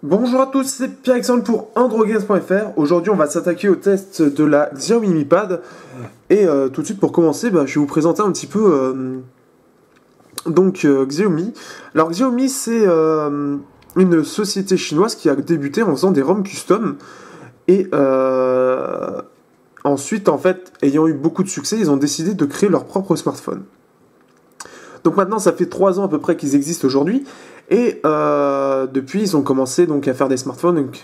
Bonjour à tous, c'est Pierre-Alexandre pour AndroGames.fr. Aujourd'hui, on va s'attaquer au test de la Xiaomi Mi Pad. Et tout de suite, pour commencer, je vais vous présenter un petit peu Xiaomi. Alors, Xiaomi, c'est une société chinoise qui a débuté en faisant des ROM custom. Et ensuite, en fait, ayant eu beaucoup de succès, ils ont décidé de créer leur propre smartphone. Donc maintenant, ça fait 3 ans à peu près qu'ils existent aujourd'hui. Et depuis, ils ont commencé donc à faire des smartphones, donc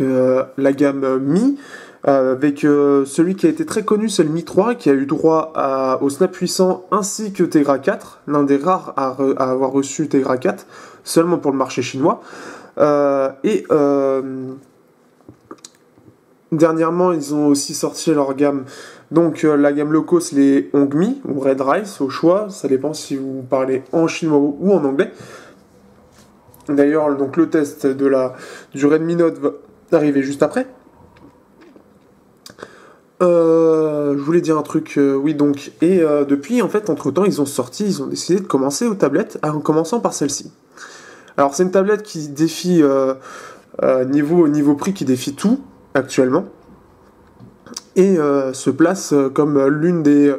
la gamme Mi, avec celui qui a été très connu, c'est le Mi 3, qui a eu droit au Snap 800 ainsi que Tegra 4, l'un des rares à avoir reçu Tegra 4, seulement pour le marché chinois. Dernièrement, ils ont aussi sorti leur gamme, donc la gamme low cost, les Hongmi ou Red Rice au choix, ça dépend si vous parlez en chinois ou en anglais. D'ailleurs, donc le test du Redmi Note va arriver juste après. Je voulais dire un truc, oui donc, et depuis en fait, entre temps, ils ont décidé de commencer aux tablettes, en commençant par celle-ci. Alors c'est une tablette qui défie niveau prix, qui défie tout actuellement, et se place comme l'une des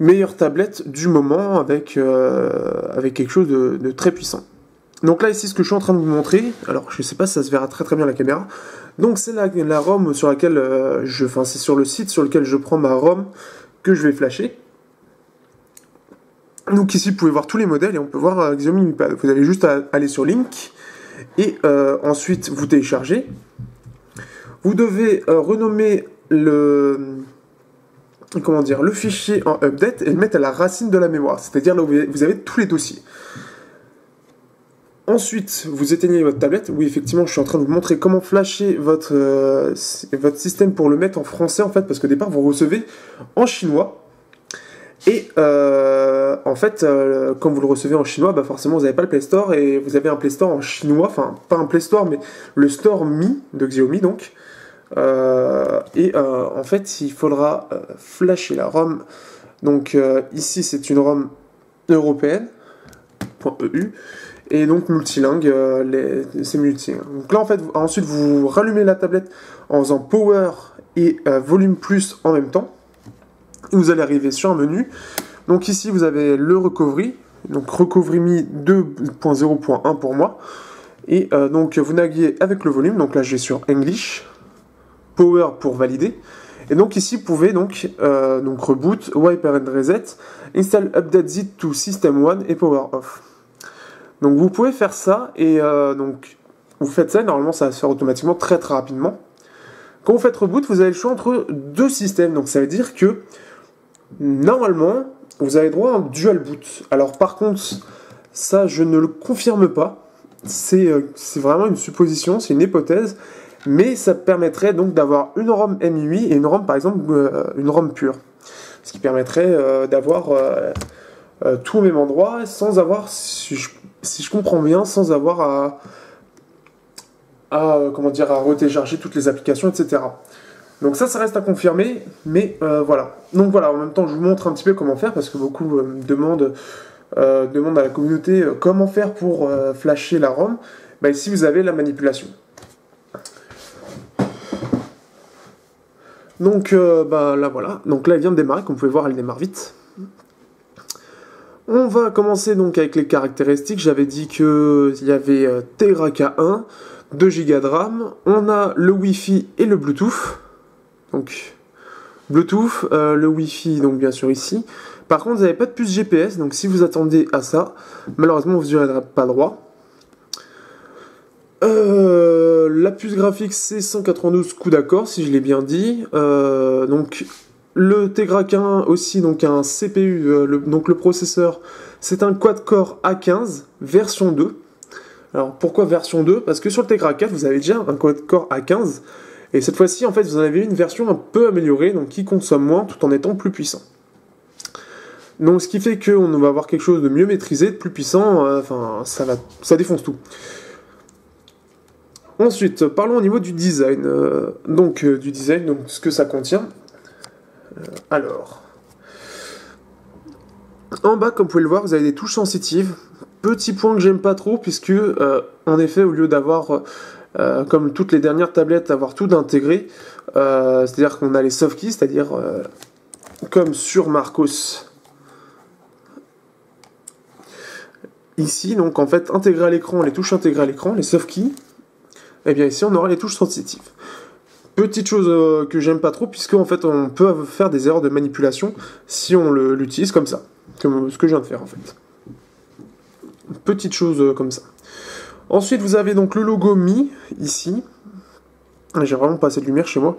meilleures tablettes du moment avec quelque chose de très puissant. Donc là ici ce que je suis en train de vous montrer, alors je sais pas si ça se verra très bien à la caméra, donc c'est la ROM sur laquelle c'est sur le site sur lequel je prends ma ROM que je vais flasher. Donc ici vous pouvez voir tous les modèles et on peut voir Xiaomi Mi Pad. Vous avez juste à aller sur Link et ensuite vous téléchargez. Vous devez renommer le fichier en update et le mettre à la racine de la mémoire, c'est-à-dire là où vous avez tous les dossiers. Ensuite, vous éteignez votre tablette. Oui, effectivement, je suis en train de vous montrer comment flasher votre système pour le mettre en français, en fait, parce qu'au départ, vous recevez en chinois. Et en fait, quand vous le recevez en chinois, forcément, vous n'avez pas le Play Store, et vous avez un Play Store en chinois, enfin, pas un Play Store, mais le Store Mi de Xiaomi, donc. En fait, il faudra flasher la ROM. Donc, ici, c'est une ROM européenne, .eu. Et donc multilingue, c'est multi. Donc là en fait, ensuite vous rallumez la tablette en faisant Power et Volume Plus en même temps. Et vous allez arriver sur un menu. Donc ici vous avez le Recovery, donc Recovery Mi 2.0.1 pour moi. Et donc vous naviguez avec le volume, donc là je vais sur English, Power pour valider. Et donc ici vous pouvez donc Reboot, Wiper and Reset, Install Update Z to System 1 et Power Off. Donc vous pouvez faire ça, et donc vous faites ça, et normalement ça va se faire automatiquement très rapidement. Quand vous faites reboot, vous avez le choix entre deux systèmes, donc ça veut dire que normalement vous avez droit à un dual boot. Alors par contre, ça je ne le confirme pas, c'est vraiment une supposition, c'est une hypothèse, mais ça permettrait donc d'avoir une ROM MI8 et une ROM par exemple, une ROM pure. Ce qui permettrait d'avoir tout au même endroit sans avoir, si je comprends bien, sans avoir à retélécharger toutes les applications, etc. Donc ça reste à confirmer, mais voilà. Donc voilà, en même temps, je vous montre un petit peu comment faire, parce que beaucoup demandent à la communauté comment faire pour flasher la ROM. Ici, vous avez la manipulation. Donc là, voilà. Donc là, elle vient de démarrer, comme vous pouvez voir, elle démarre vite. On va commencer donc avec les caractéristiques. J'avais dit qu'il y avait Tegra K1, 2 Go de RAM. On a le Wi-Fi et le Bluetooth. Donc, Bluetooth, le Wi-Fi, donc bien sûr ici. Par contre, vous n'avez pas de puce GPS, donc si vous attendez à ça, malheureusement, vous n'y aurez pas droit. La puce graphique, c'est 192 coups d'accord, si je l'ai bien dit. Donc, le Tegra K1 aussi, donc un CPU, donc le processeur, c'est un quad-core A15 version 2. Alors pourquoi version 2? Parce que sur le Tegra 4, vous avez déjà un quad-core A15, et cette fois-ci, en fait, vous en avez une version un peu améliorée, donc qui consomme moins tout en étant plus puissant. Donc ce qui fait qu'on va avoir quelque chose de mieux maîtrisé, de plus puissant, ça défonce tout. Ensuite, parlons au niveau du design. Donc ce que ça contient. Alors, en bas, comme vous pouvez le voir, vous avez des touches sensitives. Petit point que j'aime pas trop, puisque, en effet, au lieu d'avoir comme toutes les dernières tablettes, avoir tout intégré. C'est-à-dire qu'on a les soft keys, c'est-à-dire comme sur Marcos. Ici, donc en fait, intégré à l'écran, les touches intégrées à l'écran, les soft keys. Et bien ici, on aura les touches sensitives. Petite chose que j'aime pas trop, puisque en fait, on peut faire des erreurs de manipulation si on l'utilise comme ça, comme ce que je viens de faire en fait. Petite chose comme ça. Ensuite, vous avez donc le logo Mi ici. J'ai vraiment pas assez de lumière chez moi.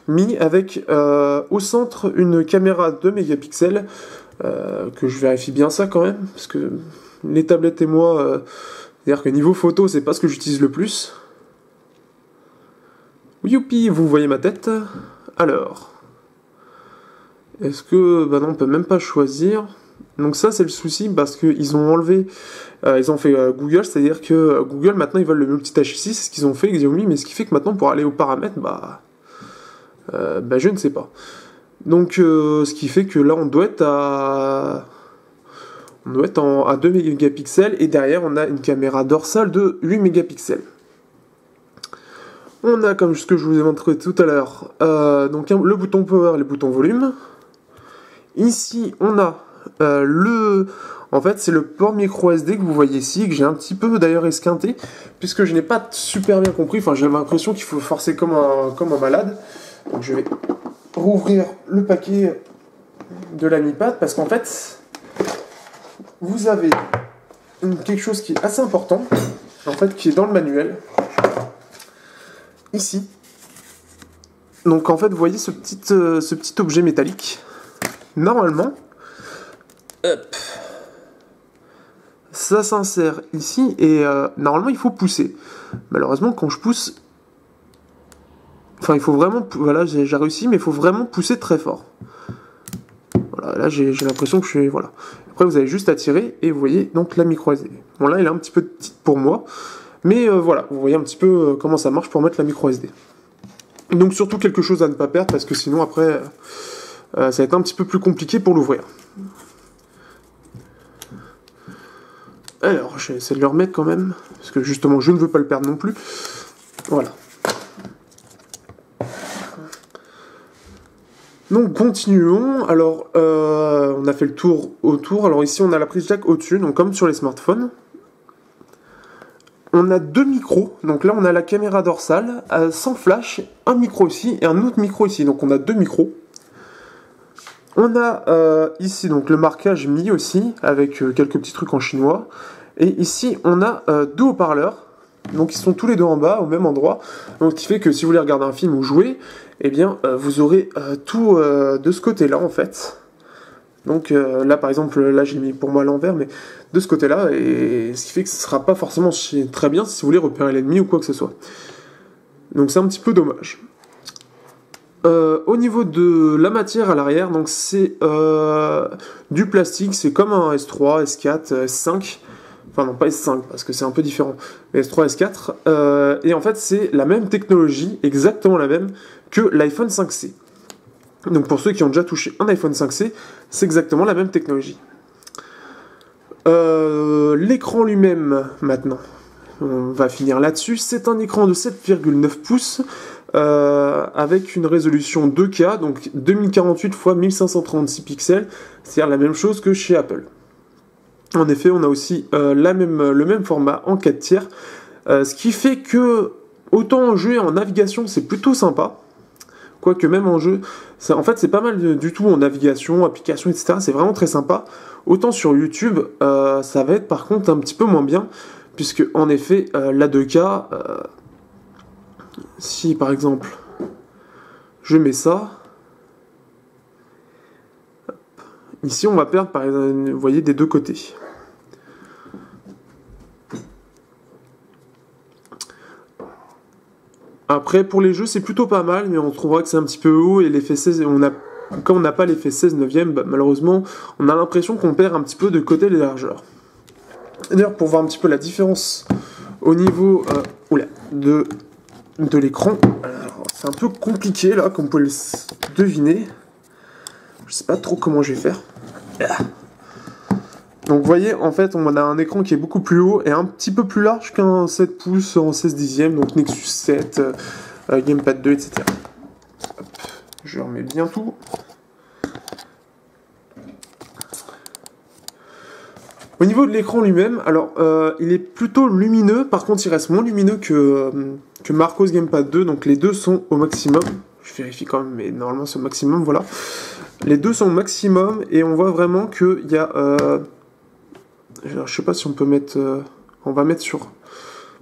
Mi avec au centre une caméra 2 mégapixels. Que je vérifie bien ça quand même, parce que les tablettes et moi, c'est-à-dire que niveau photo, c'est pas ce que j'utilise le plus. Youpi, vous voyez ma tête. Alors, est-ce que... Bah non, on peut même pas choisir. Donc ça, c'est le souci, parce qu'ils ont enlevé... ils ont fait Google, c'est-à-dire que Google, maintenant, ils veulent le multitâche ici, c'est ce qu'ils ont fait, Xiaomi, mais ce qui fait que maintenant, pour aller aux paramètres, je ne sais pas. Donc, ce qui fait que là, on doit être à 2 mégapixels, et derrière, on a une caméra dorsale de 8 mégapixels. On a, comme ce que je vous ai montré tout à l'heure, donc le bouton power et le bouton volume. Ici, on a en fait, c'est le port micro SD que vous voyez ici, que j'ai un petit peu d'ailleurs esquinté, puisque je n'ai pas super bien compris. Enfin, j'ai l'impression qu'il faut forcer comme un malade. Donc, je vais rouvrir le paquet de la Mi Pad, parce qu'en fait, vous avez quelque chose qui est assez important, en fait, qui est dans le manuel. Ici. Donc en fait, vous voyez ce petit objet métallique. Normalement, hop, ça s'insère ici et normalement il faut pousser. Malheureusement, quand je pousse, enfin il faut vraiment, voilà, j'ai réussi, mais il faut vraiment pousser très fort. Voilà, là j'ai l'impression que je suis, voilà. Après vous avez juste à tirer et vous voyez donc la micro SD. Bon là, elle est un petit peu petite pour moi. Mais voilà, vous voyez un petit peu comment ça marche pour mettre la micro SD. Donc surtout quelque chose à ne pas perdre, parce que sinon après, ça va être un petit peu plus compliqué pour l'ouvrir. Alors, je vais essayer de le remettre quand même, parce que justement, je ne veux pas le perdre non plus. Voilà. Donc continuons. Alors, on a fait le tour autour. Alors ici, on a la prise jack au-dessus, donc comme sur les smartphones. On a deux micros, donc là on a la caméra dorsale, sans flash, un micro ici et un autre micro ici, donc on a deux micros. On a ici donc le marquage Mi aussi, avec quelques petits trucs en chinois. Et ici on a deux haut-parleurs, donc ils sont tous les deux en bas, au même endroit. Donc ce qui fait que si vous voulez regarder un film ou jouer, eh bien vous aurez tout de ce côté-là en fait. Donc là par exemple, là j'ai mis pour moi à l'envers, mais de ce côté-là, et ce qui fait que ce ne sera pas forcément très bien si vous voulez repérer l'ennemi ou quoi que ce soit. Donc c'est un petit peu dommage. Au niveau de la matière à l'arrière, donc c'est du plastique, c'est comme un S3, S4, S5, enfin non pas S5 parce que c'est un peu différent, mais S3, S4, et en fait c'est la même technologie, exactement la même que l'iPhone 5C. Donc pour ceux qui ont déjà touché un iPhone 5C, c'est exactement la même technologie. L'écran lui-même, maintenant, on va finir là-dessus. C'est un écran de 7,9 pouces avec une résolution 2K, donc 2048 x 1536 pixels, c'est-à-dire la même chose que chez Apple. En effet, on a aussi le même format en 4 tiers, ce qui fait que, autant en jeu et en navigation, c'est plutôt sympa. Quoique même en jeu, en fait c'est pas mal du tout en navigation, application, etc. C'est vraiment très sympa. Autant sur YouTube, ça va être par contre un petit peu moins bien, puisque en effet, la 2K, si par exemple, je mets ça, hop, ici on va perdre, par exemple, vous voyez, des deux côtés. Après, pour les jeux, c'est plutôt pas mal, mais on trouvera que c'est un petit peu haut, et l'effet 16, comme on n'a pas l'effet 16 neuvième, malheureusement, on a l'impression qu'on perd un petit peu de côté les largeurs. D'ailleurs, pour voir un petit peu la différence au niveau de l'écran, c'est un peu compliqué, là, comme vous pouvez le deviner. Je sais pas trop comment je vais faire. Donc vous voyez, en fait, on a un écran qui est beaucoup plus haut et un petit peu plus large qu'un 7 pouces en 16 dixièmes, donc Nexus 7, Gamepad 2, etc. Hop, je remets bien tout. Au niveau de l'écran lui-même, alors il est plutôt lumineux, par contre il reste moins lumineux que Marcos Gamepad 2, donc les deux sont au maximum. Je vérifie quand même, mais normalement c'est au maximum, voilà. Les deux sont au maximum et on voit vraiment qu'il y a... alors, je sais pas si on peut mettre... on va mettre sur...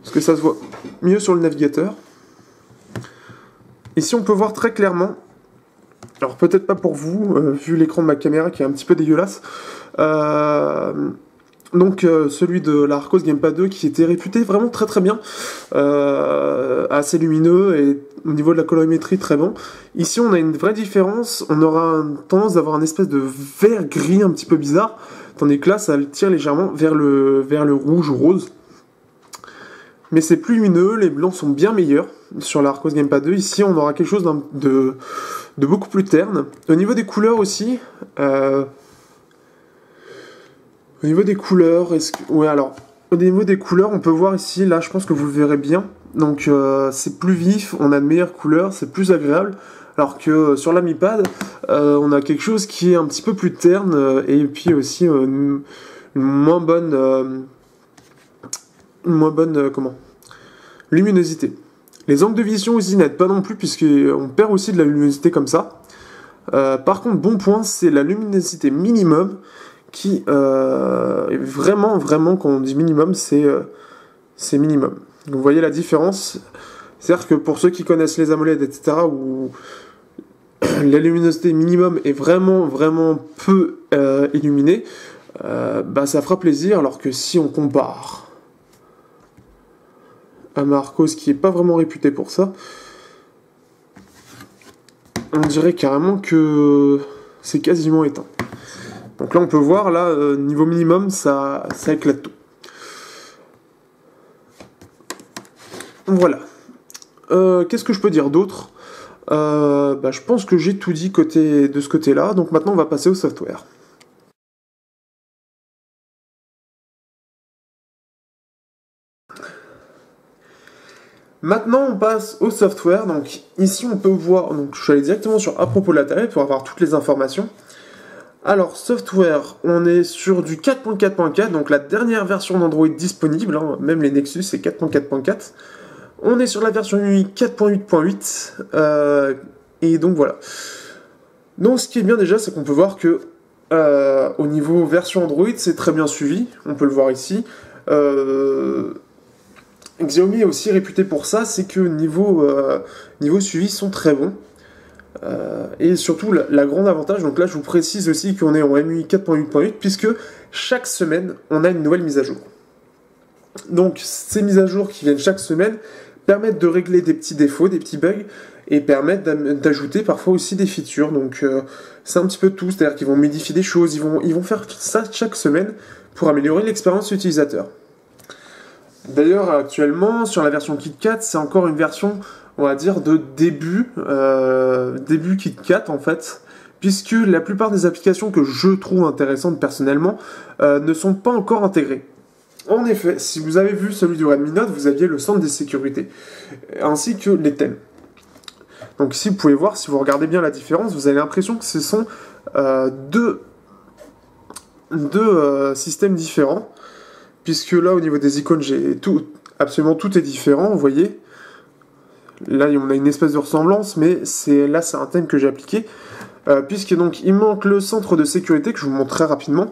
parce que ça se voit mieux sur le navigateur. Ici on peut voir très clairement, alors peut-être pas pour vous, vu l'écran de ma caméra qui est un petit peu dégueulasse, donc celui de la Arcos Gamepad 2 qui était réputé vraiment très très bien, assez lumineux et au niveau de la colorimétrie très bon. Ici on a une vraie différence, on aura une tendance d'avoir un espèce de vert gris un petit peu bizarre, tandis que là ça le tire légèrement vers le rouge ou rose. Mais c'est plus lumineux, les blancs sont bien meilleurs sur la Arcos Gamepad 2. Ici on aura quelque chose de beaucoup plus terne. Au niveau des couleurs aussi... Au niveau des couleurs, ouais, alors, au niveau des couleurs, on peut voir ici, là, je pense que vous le verrez bien. Donc, c'est plus vif, on a de meilleures couleurs, c'est plus agréable. Alors que sur l'Amipad, on a quelque chose qui est un petit peu plus terne et puis aussi une moins bonne, comment, luminosité. Les angles de vision aussi n'aident pas non plus puisqu'on perd aussi de la luminosité comme ça. Par contre, bon point, c'est la luminosité minimum qui est vraiment, quand on dit minimum, c'est minimum. Donc, vous voyez la différence. C'est-à-dire que pour ceux qui connaissent les AMOLED, etc., où la luminosité minimum est vraiment peu illuminée, bah, ça fera plaisir, alors que si on compare à Marcos, qui est pas vraiment réputé pour ça, on dirait carrément que c'est quasiment éteint. Donc là, on peut voir, là, niveau minimum, ça éclate tout. Voilà. Qu'est-ce que je peux dire d'autre ? Bah, je pense que j'ai tout dit de ce côté-là. Donc maintenant, on va passer au software. Maintenant, on passe au software. Donc ici, on peut voir... Donc je suis allé directement sur à propos de la tablette pour avoir toutes les informations. Alors, software, on est sur du 4.4.4, donc la dernière version d'Android disponible, hein, même les Nexus, c'est 4.4.4. On est sur la version UI 4.8.8, et donc voilà. Donc ce qui est bien déjà, c'est qu'on peut voir que au niveau version Android, c'est très bien suivi, on peut le voir ici. Xiaomi est aussi réputé pour ça, c'est que niveau suivi, ils sont très bons. Et surtout, la grande avantage, donc là je vous précise aussi qu'on est en MUI 4.8.8, puisque chaque semaine, on a une nouvelle mise à jour. Donc ces mises à jour qui viennent chaque semaine permettent de régler des petits défauts, des petits bugs, et permettent d'ajouter parfois aussi des features. Donc c'est un petit peu tout, c'est-à-dire qu'ils vont modifier des choses, ils vont faire ça chaque semaine pour améliorer l'expérience utilisateur. D'ailleurs, actuellement, sur la version KitKat, c'est encore une version, on va dire, de début KitKat en fait, puisque la plupart des applications que je trouve intéressantes personnellement ne sont pas encore intégrées. En effet, si vous avez vu celui du Redmi Note, vous aviez le centre des sécurités, ainsi que les thèmes. Donc ici, vous pouvez voir, si vous regardez bien la différence, vous avez l'impression que ce sont deux systèmes différents, puisque là, au niveau des icônes, absolument tout est différent, vous voyez. Là, on a une espèce de ressemblance, mais c'est un thème que j'ai appliqué, puisque donc il manque le centre de sécurité, que je vous montre très rapidement,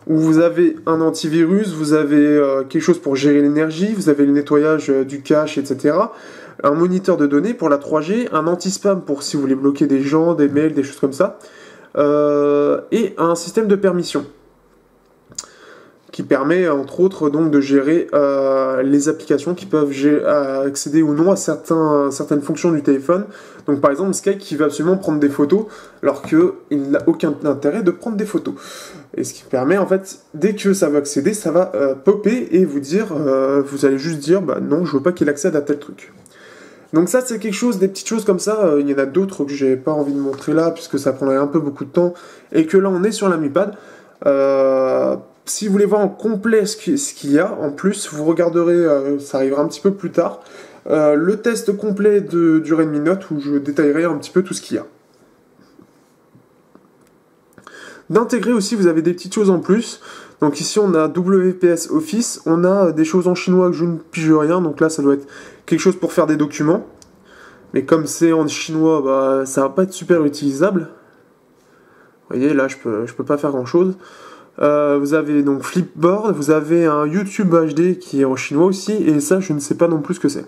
où vous avez un antivirus, vous avez quelque chose pour gérer l'énergie, vous avez le nettoyage du cache, etc., un moniteur de données pour la 3G, un anti-spam pour si vous voulez bloquer des gens, des mails, des choses comme ça, et un système de permission qui permet entre autres donc de gérer les applications qui peuvent accéder ou non à certaines fonctions du téléphone. Donc par exemple Skype qui va absolument prendre des photos alors qu'il n'a aucun intérêt de prendre des photos. Et ce qui permet en fait, dès que ça va accéder, ça va popper et vous dire, vous allez juste dire bah non, je veux pas qu'il accède à tel truc. Donc ça c'est quelque chose, des petites choses comme ça, il y en a d'autres que j'ai pas envie de montrer là puisque ça prendrait un peu beaucoup de temps et que là on est sur l'Amipad. si vous voulez voir en complet ce qu'il y a, en plus, vous regarderez, ça arrivera un petit peu plus tard, le test complet du Redmi Note où je détaillerai un petit peu tout ce qu'il y a. D'intégrer aussi, vous avez des petites choses en plus. Donc ici on a WPS Office, on a des choses en chinois que je ne pige rien, donc là ça doit être quelque chose pour faire des documents. Mais comme c'est en chinois, bah, ça va pas être super utilisable. Vous voyez, là je peux pas faire grand chose. Vous avez donc Flipboard, vous avez un YouTube HD qui est en chinois aussi, et ça je ne sais pas non plus ce que c'est.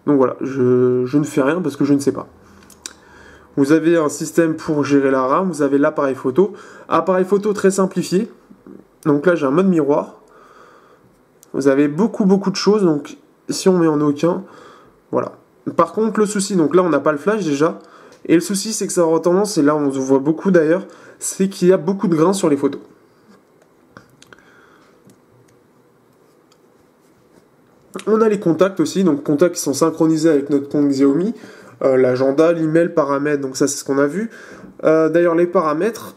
Donc voilà, je ne fais rien parce que je ne sais pas. Vous avez un système pour gérer la RAM, vous avez l'appareil photo. Appareil photo très simplifié. Donc là j'ai un mode miroir. Vous avez beaucoup de choses, donc si on met en aucun, voilà. Par contre le souci, donc là on n'a pas le flash déjà. Et le souci c'est que ça aura tendance, et là on voit beaucoup d'ailleurs, c'est qu'il y a beaucoup de grains sur les photos. On a les contacts aussi, donc contacts qui sont synchronisés avec notre compte Xiaomi. L'agenda, l'email, paramètres, donc ça c'est ce qu'on a vu. D'ailleurs les paramètres,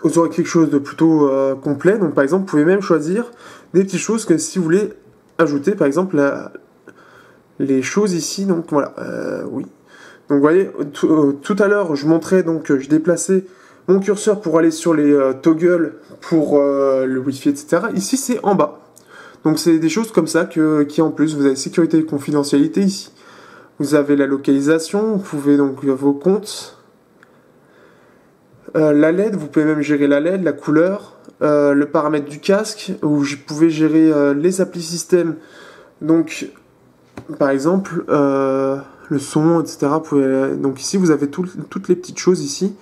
vous aurez quelque chose de plutôt complet. Donc par exemple, vous pouvez même choisir des petites choses que si vous voulez ajouter, par exemple les choses ici. Donc voilà, oui. Donc vous voyez, tout à l'heure je montrais, donc je déplaçais mon curseur pour aller sur les toggles pour le Wi-Fi, etc. Ici c'est en bas. Donc c'est des choses comme ça qui en plus, vous avez sécurité et confidentialité ici. Vous avez la localisation, vous pouvez donc vos comptes, la LED, vous pouvez même gérer la LED, la couleur, le paramètre du casque, où vous pouvez gérer les applis système, donc par exemple le son, etc. Donc ici vous avez toutes les petites choses ici.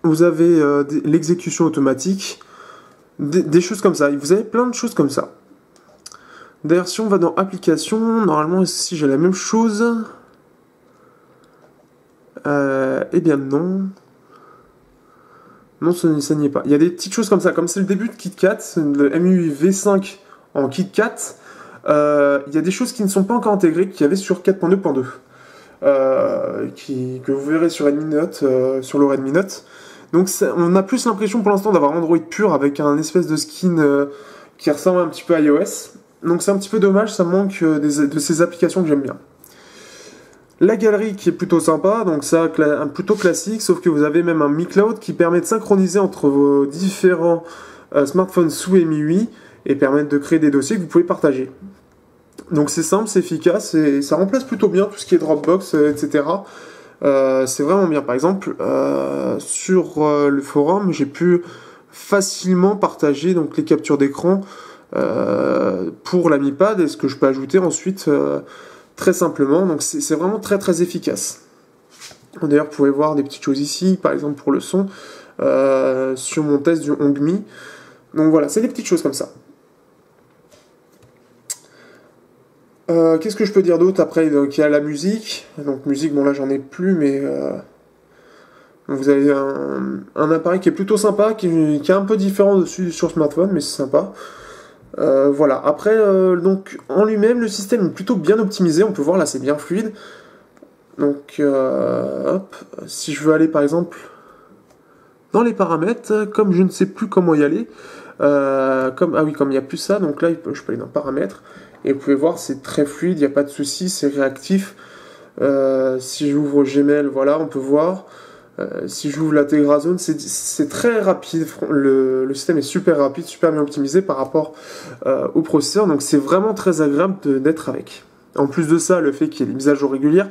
Vous avez l'exécution automatique, des choses comme ça, vous avez plein de choses comme ça. D'ailleurs, si on va dans application, normalement ici j'ai la même chose. Eh bien non. Non, ça n'y est pas. Il y a des petites choses comme ça. Comme c'est le début de KitKat, le MIUI V5 en KitKat, il y a des choses qui ne sont pas encore intégrées, qu'il y avait sur 4.2.2. Que vous verrez sur Redmi Note, sur le Redmi Note. Donc on a plus l'impression pour l'instant d'avoir Android pur avec un espèce de skin qui ressemble un petit peu à iOS. Donc c'est un petit peu dommage, ça manque de ces applications que j'aime bien. La galerie qui est plutôt sympa, donc ça plutôt classique, sauf que vous avez même un Mi Cloud qui permet de synchroniser entre vos différents smartphones sous MIUI et permettre de créer des dossiers que vous pouvez partager. Donc c'est simple, c'est efficace et ça remplace plutôt bien tout ce qui est Dropbox, etc. C'est vraiment bien. Par exemple, sur le forum, j'ai pu facilement partager donc les captures d'écran pour la Mi Pad et ce que je peux ajouter ensuite très simplement. Donc c'est vraiment très efficace. D'ailleurs, vous pouvez voir des petites choses ici, par exemple pour le son, sur mon test du Hongmi. Donc voilà, c'est des petites choses comme ça. Qu'est-ce que je peux dire d'autre après? Donc il y a la musique. Donc musique, bon là j'en ai plus, mais vous avez un appareil qui est plutôt sympa, qui est un peu différent dessus sur smartphone, mais c'est sympa. Voilà. Après, donc en lui-même, le système est plutôt bien optimisé. On peut voir là, c'est bien fluide. Donc, hop, si je veux aller par exemple dans les paramètres, comme je ne sais plus comment y aller, comme il n'y a plus ça, donc là je peux aller dans paramètres. Et vous pouvez voir, c'est très fluide, il n'y a pas de souci, c'est réactif. Si j'ouvre Gmail, voilà, on peut voir. Si j'ouvre la Tegra Zone, c'est très rapide. Le système est super rapide, super bien optimisé par rapport au processeur. Donc c'est vraiment très agréable d'être avec. En plus de ça, le fait qu'il y ait des mises à jour régulières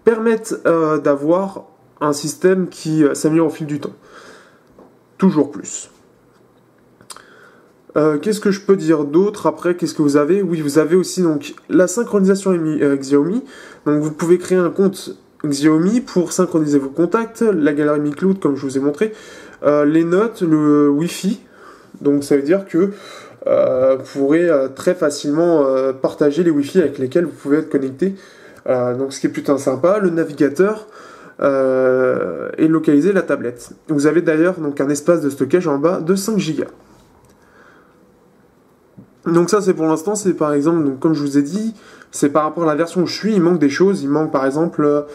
permettent d'avoir un système qui s'améliore au fil du temps. Toujours plus. Qu'est-ce que je peux dire d'autre après? Qu'est-ce que vous avez? Oui, vous avez aussi donc la synchronisation Xiaomi. Donc vous pouvez créer un compte Xiaomi pour synchroniser vos contacts, la galerie Mi Cloud comme je vous ai montré, les notes, le Wi-Fi. Donc ça veut dire que vous pourrez très facilement partager les Wi-Fi avec lesquels vous pouvez être connecté. Donc ce qui est plutôt sympa, le navigateur et localiser la tablette. Vous avez d'ailleurs donc un espace de stockage en bas de 5 Go. Donc ça c'est pour l'instant, c'est par exemple, donc, comme je vous ai dit, c'est par rapport à la version où je suis, il manque des choses, il manque par exemple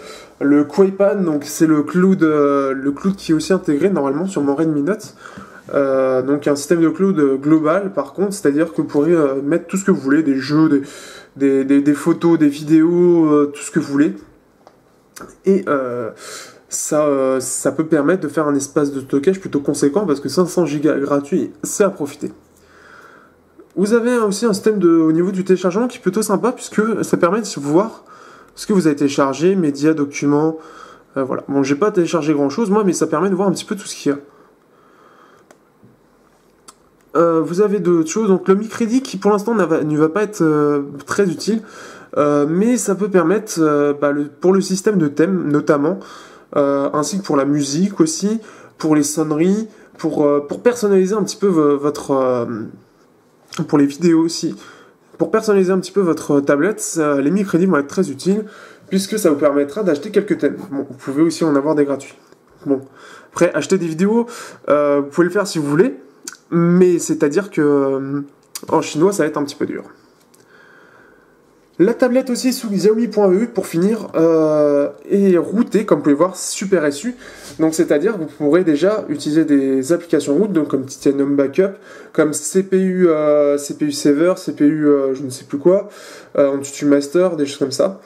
le QuickPad, donc c'est le cloud qui est aussi intégré normalement sur mon Redmi Note. Donc un système de cloud global par contre, c'est-à-dire que vous pourrez mettre tout ce que vous voulez, des jeux, des photos, des vidéos, tout ce que vous voulez. Et ça peut permettre de faire un espace de stockage plutôt conséquent parce que 500 Go gratuit, c'est à profiter. Vous avez aussi un système au niveau du téléchargement qui est plutôt sympa puisque ça permet de voir ce que vous avez téléchargé, médias, documents, voilà. Bon, j'ai pas téléchargé grand chose moi, mais ça permet de voir un petit peu tout ce qu'il y a. Vous avez d'autres choses, donc le micrédit qui pour l'instant ne va pas être très utile, mais ça peut permettre pour le système de thème notamment, ainsi que pour la musique aussi, pour les sonneries, pour personnaliser un petit peu pour les vidéos aussi. Pour personnaliser un petit peu votre tablette, les micrédits vont être très utiles, puisque ça vous permettra d'acheter quelques thèmes. Bon, vous pouvez aussi en avoir des gratuits. Bon, après, acheter des vidéos, vous pouvez le faire si vous voulez, mais c'est-à-dire que en chinois, ça va être un petit peu dur. La tablette aussi sous Xiaomi.eu pour finir est routée, comme vous pouvez voir, Super SU. Donc c'est-à-dire que vous pourrez déjà utiliser des applications root, donc comme Titanium Backup, comme CPU Saver, CPU je ne sais plus quoi, AnTuTu Master, des choses comme ça,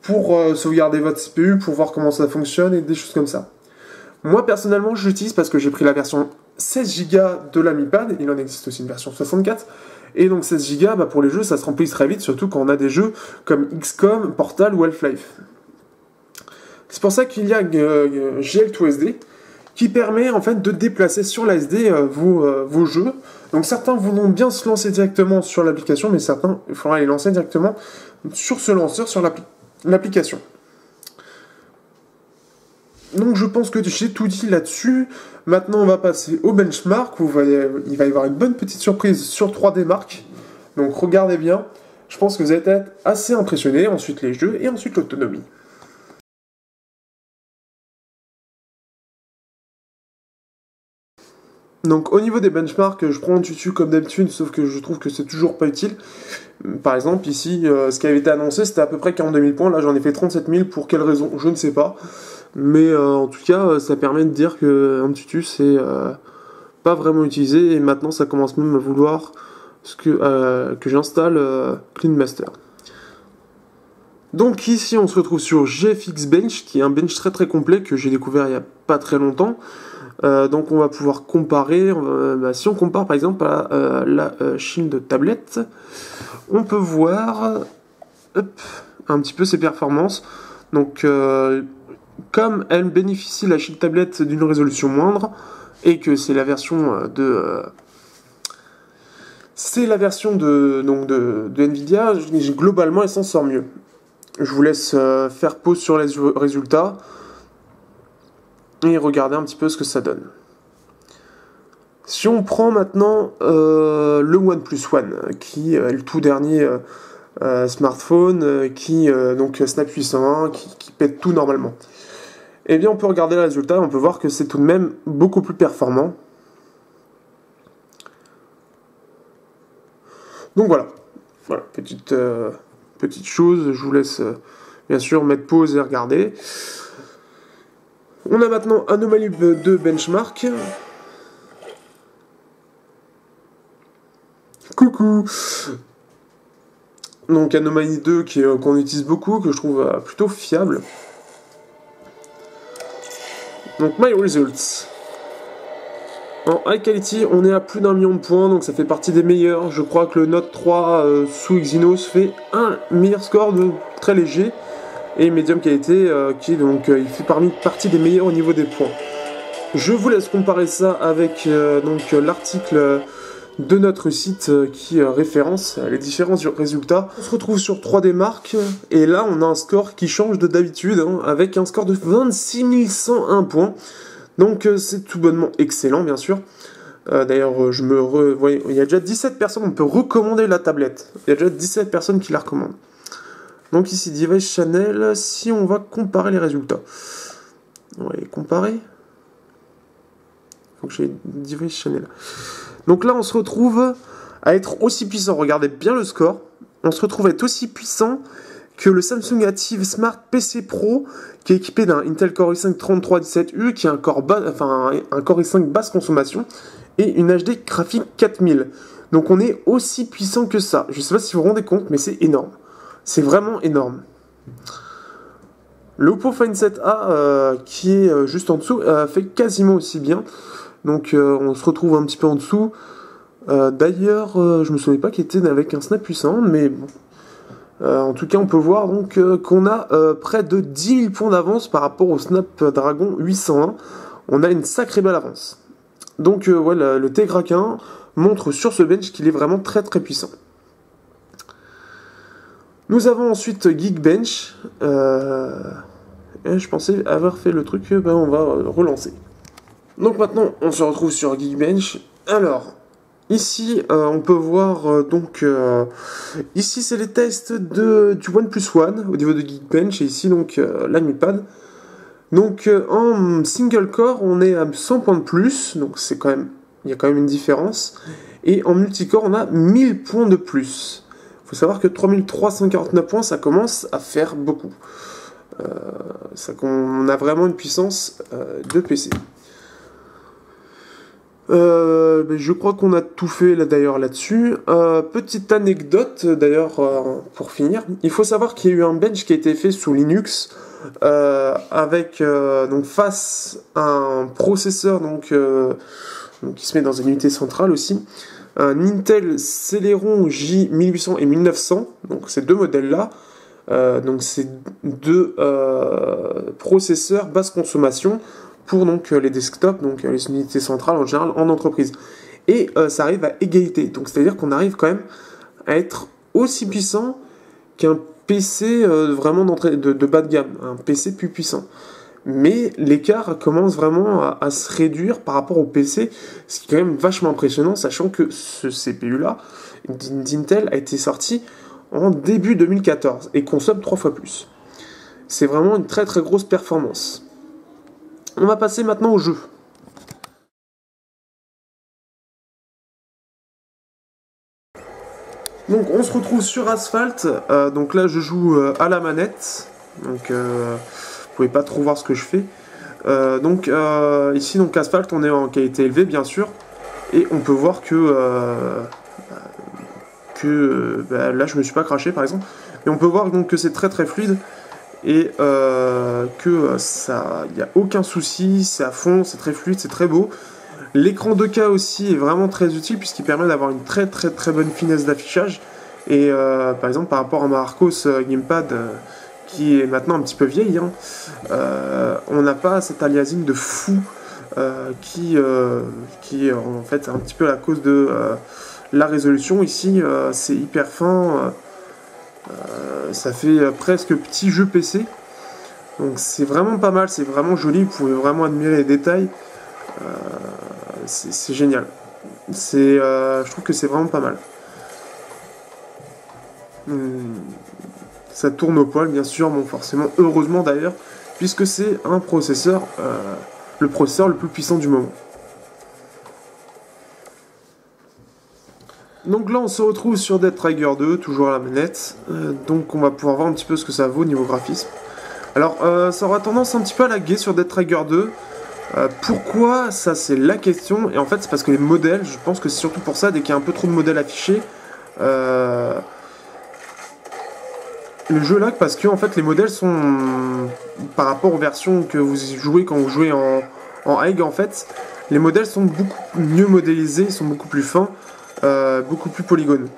pour sauvegarder votre CPU, pour voir comment ça fonctionne et des choses comme ça. Moi personnellement je l'utilise parce que j'ai pris la version 16 Go de l'Amipad, il en existe aussi une version 64, et donc 16 Go pour les jeux ça se remplit très vite, surtout quand on a des jeux comme XCOM, Portal ou Half-Life. C'est pour ça qu'il y a GL2SD qui permet en fait de déplacer sur la SD vos jeux. Donc certains voudront bien se lancer directement sur l'application, mais certains il faudra les lancer directement sur ce lanceur, sur l'application. Donc je pense que j'ai tout dit là-dessus. Maintenant on va passer au benchmark où il va y avoir une bonne petite surprise sur 3D Mark. Donc regardez bien, je pense que vous allez être assez impressionnés. Ensuite les jeux et ensuite l'autonomie. Donc au niveau des benchmarks, je prends AnTuTu comme d'habitude, sauf que je trouve que c'est toujours pas utile. Par exemple ici, ce qui avait été annoncé c'était à peu près 42 000 points, là j'en ai fait 37 000, pour quelle raison je ne sais pas. Mais en tout cas, ça permet de dire que AnTuTu c'est pas vraiment utilisé, et maintenant ça commence même à vouloir que j'installe CleanMaster. Donc ici on se retrouve sur GFX Bench, qui est un bench très très complet que j'ai découvert il n'y a pas très longtemps. Donc on va pouvoir comparer, si on compare par exemple à la Shield tablette, on peut voir un petit peu ses performances. Donc comme elle bénéficie la Shield tablette d'une résolution moindre, et que c'est la version de Nvidia, globalement elle s'en sort mieux. Je vous laisse faire pause sur les résultats et regarder un petit peu ce que ça donne. Si on prend maintenant le OnePlus One, qui est le tout dernier smartphone, donc Snap 801, qui pète tout normalement. Eh bien on peut regarder le résultat et on peut voir que c'est tout de même beaucoup plus performant. Donc voilà, petite chose, je vous laisse bien sûr mettre pause et regarder. On a maintenant Anomaly 2 benchmark. Coucou. Donc Anomaly 2 qu'on utilise beaucoup, que je trouve plutôt fiable. Donc My Results. En High Quality, on est à plus d'1 million de points, donc ça fait partie des meilleurs. Je crois que le Note 3 sous Exynos fait un meilleur score très léger. Et Medium Qualité, il fait partie des meilleurs au niveau des points. Je vous laisse comparer ça avec l'article de notre site qui référence les différents résultats. On se retrouve sur 3D Mark, et là on a un score qui change de d'habitude, avec un score de 26 101 points. Donc c'est tout bonnement excellent, bien sûr. D'ailleurs, il y a déjà 17 personnes, on peut recommander la tablette. Il y a déjà 17 personnes qui la recommandent. Donc ici, Device Channel, si on va comparer les résultats. On va les comparer. Il faut que j'ai Device Channel. Donc là, on se retrouve à être aussi puissant. Regardez bien le score. On se retrouve à être aussi puissant que le Samsung Active Smart PC Pro, qui est équipé d'un Intel Core i5 3317U, qui a un Core i5 basse consommation, et une HD graphique 4000. Donc on est aussi puissant que ça. Je ne sais pas si vous vous rendez compte, mais c'est énorme. C'est vraiment énorme. Le Oppo Find 7A, qui est juste en dessous, fait quasiment aussi bien. Donc on se retrouve un petit peu en dessous. D'ailleurs, je me souviens pas qu'il était avec un snap puissant, mais bon. En tout cas, on peut voir donc qu'on a près de 10 000 points d'avance par rapport au Snapdragon 801. On a une sacrée belle avance. Donc voilà, le Tegra 1 montre sur ce bench qu'il est vraiment très très puissant. Nous avons ensuite Geekbench. Et je pensais avoir fait le truc, on va relancer. Donc maintenant, on se retrouve sur Geekbench. Alors, ici, on peut voir, ici c'est les tests du OnePlus One au niveau de Geekbench, et ici donc l'AnyPad. Donc en single core, on est à 100 points de plus, donc il y a quand même une différence. Et en multicore, on a 1000 points de plus. Il faut savoir que 3349 points, ça commence à faire beaucoup. On a vraiment une puissance de PC. Je crois qu'on a tout fait d'ailleurs là-dessus. Petite anecdote d'ailleurs pour finir. Il faut savoir qu'il y a eu un bench qui a été fait sous Linux avec donc face à un processeur donc, qui se met dans une unité centrale aussi. Un Intel Celeron J1800 et 1900. Donc ces deux modèles-là. Donc c'est deux processeurs basse consommation pour donc les desktops, donc les unités centrales en général en entreprise. Et ça arrive à égalité. Donc c'est-à-dire qu'on arrive quand même à être aussi puissant qu'un PC vraiment de bas de gamme, un PC plus puissant. Mais l'écart commence vraiment à se réduire par rapport au PC, ce qui est quand même vachement impressionnant, sachant que ce CPU-là d'Intel a été sorti en début 2014 et consomme 3 fois plus. C'est vraiment une très très grosse performance. On va passer maintenant au jeu. Donc on se retrouve sur Asphalt. Donc là je joue à la manette. Donc vous pouvez pas trop voir ce que je fais. Ici donc Asphalt, on est en qualité élevée bien sûr. Et on peut voir que là je me suis pas craché par exemple. Mais on peut voir donc que c'est très très fluide. Et que ça, il n'y a aucun souci, c'est à fond, c'est très fluide, c'est très beau. L'écran 2K aussi est vraiment très utile puisqu'il permet d'avoir une très très très bonne finesse d'affichage. Et par exemple par rapport à ma Arcos Gamepad qui est maintenant un petit peu vieille, hein, on n'a pas cet aliasing de fou qui est en fait un petit peu à cause de la résolution. Ici c'est hyper fin. Ça fait presque petit jeu PC, donc c'est vraiment pas mal, c'est vraiment joli, vous pouvez vraiment admirer les détails, c'est génial, je trouve que c'est vraiment pas mal. Ça tourne au poil bien sûr, bon forcément, heureusement d'ailleurs, puisque c'est un processeur, le processeur le plus puissant du moment. Donc là on se retrouve sur Dead Trigger 2, toujours à la manette, donc on va pouvoir voir un petit peu ce que ça vaut au niveau graphisme. Alors ça aura tendance un petit peu à laguer sur Dead Trigger 2, pourquoi, ça c'est la question, et en fait c'est parce que les modèles, je pense que c'est surtout pour ça, dès qu'il y a un peu trop de modèles affichés, le jeu lag parce que en fait les modèles sont, par rapport aux versions que vous jouez quand vous jouez en Egg en fait, les modèles sont beaucoup mieux modélisés, sont beaucoup plus fins. Beaucoup plus polygones.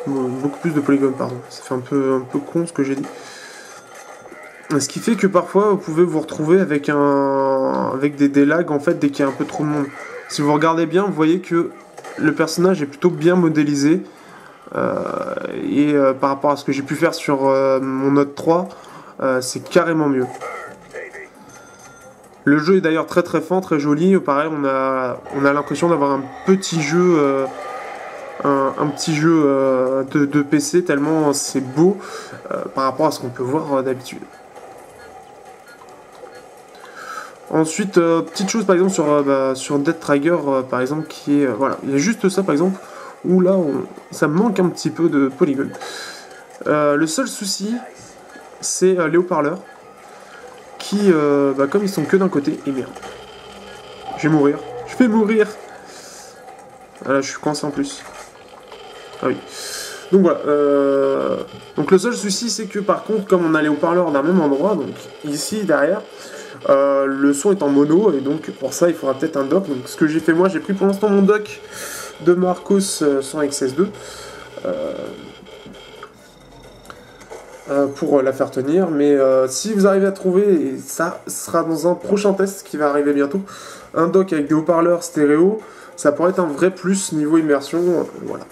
Beaucoup plus de polygones, pardon. Ça fait un peu con ce que j'ai dit. Ce qui fait que parfois vous pouvez vous retrouver avec des lags en fait dès qu'il y a un peu trop de monde. Si vous regardez bien, vous voyez que le personnage est plutôt bien modélisé. Par rapport à ce que j'ai pu faire sur mon Note 3, c'est carrément mieux. Le jeu est d'ailleurs très très fin, très joli. Pareil, on a l'impression d'avoir un petit jeu. Un petit jeu de PC tellement c'est beau par rapport à ce qu'on peut voir d'habitude. Ensuite, petite chose par exemple sur Dead Trigger par exemple qui est voilà, il y a juste ça par exemple, où là, ça me manque un petit peu de polygones. Le seul souci, c'est les haut-parleurs, qui, comme ils sont que d'un côté, et merde. Je vais mourir. Je vais mourir. Ah là, je suis coincé en plus. Ah oui. Donc voilà. Donc le seul souci, c'est que par contre, comme on a les haut-parleurs d'un même endroit, donc ici, derrière, le son est en mono, et donc pour ça, il faudra peut-être un dock. Donc ce que j'ai fait moi, j'ai pris pour l'instant mon dock de Marcos 100XS2 pour la faire tenir. Mais si vous arrivez à trouver, et ça sera dans un prochain test qui va arriver bientôt, un dock avec des haut-parleurs stéréo, ça pourrait être un vrai plus niveau immersion. Voilà.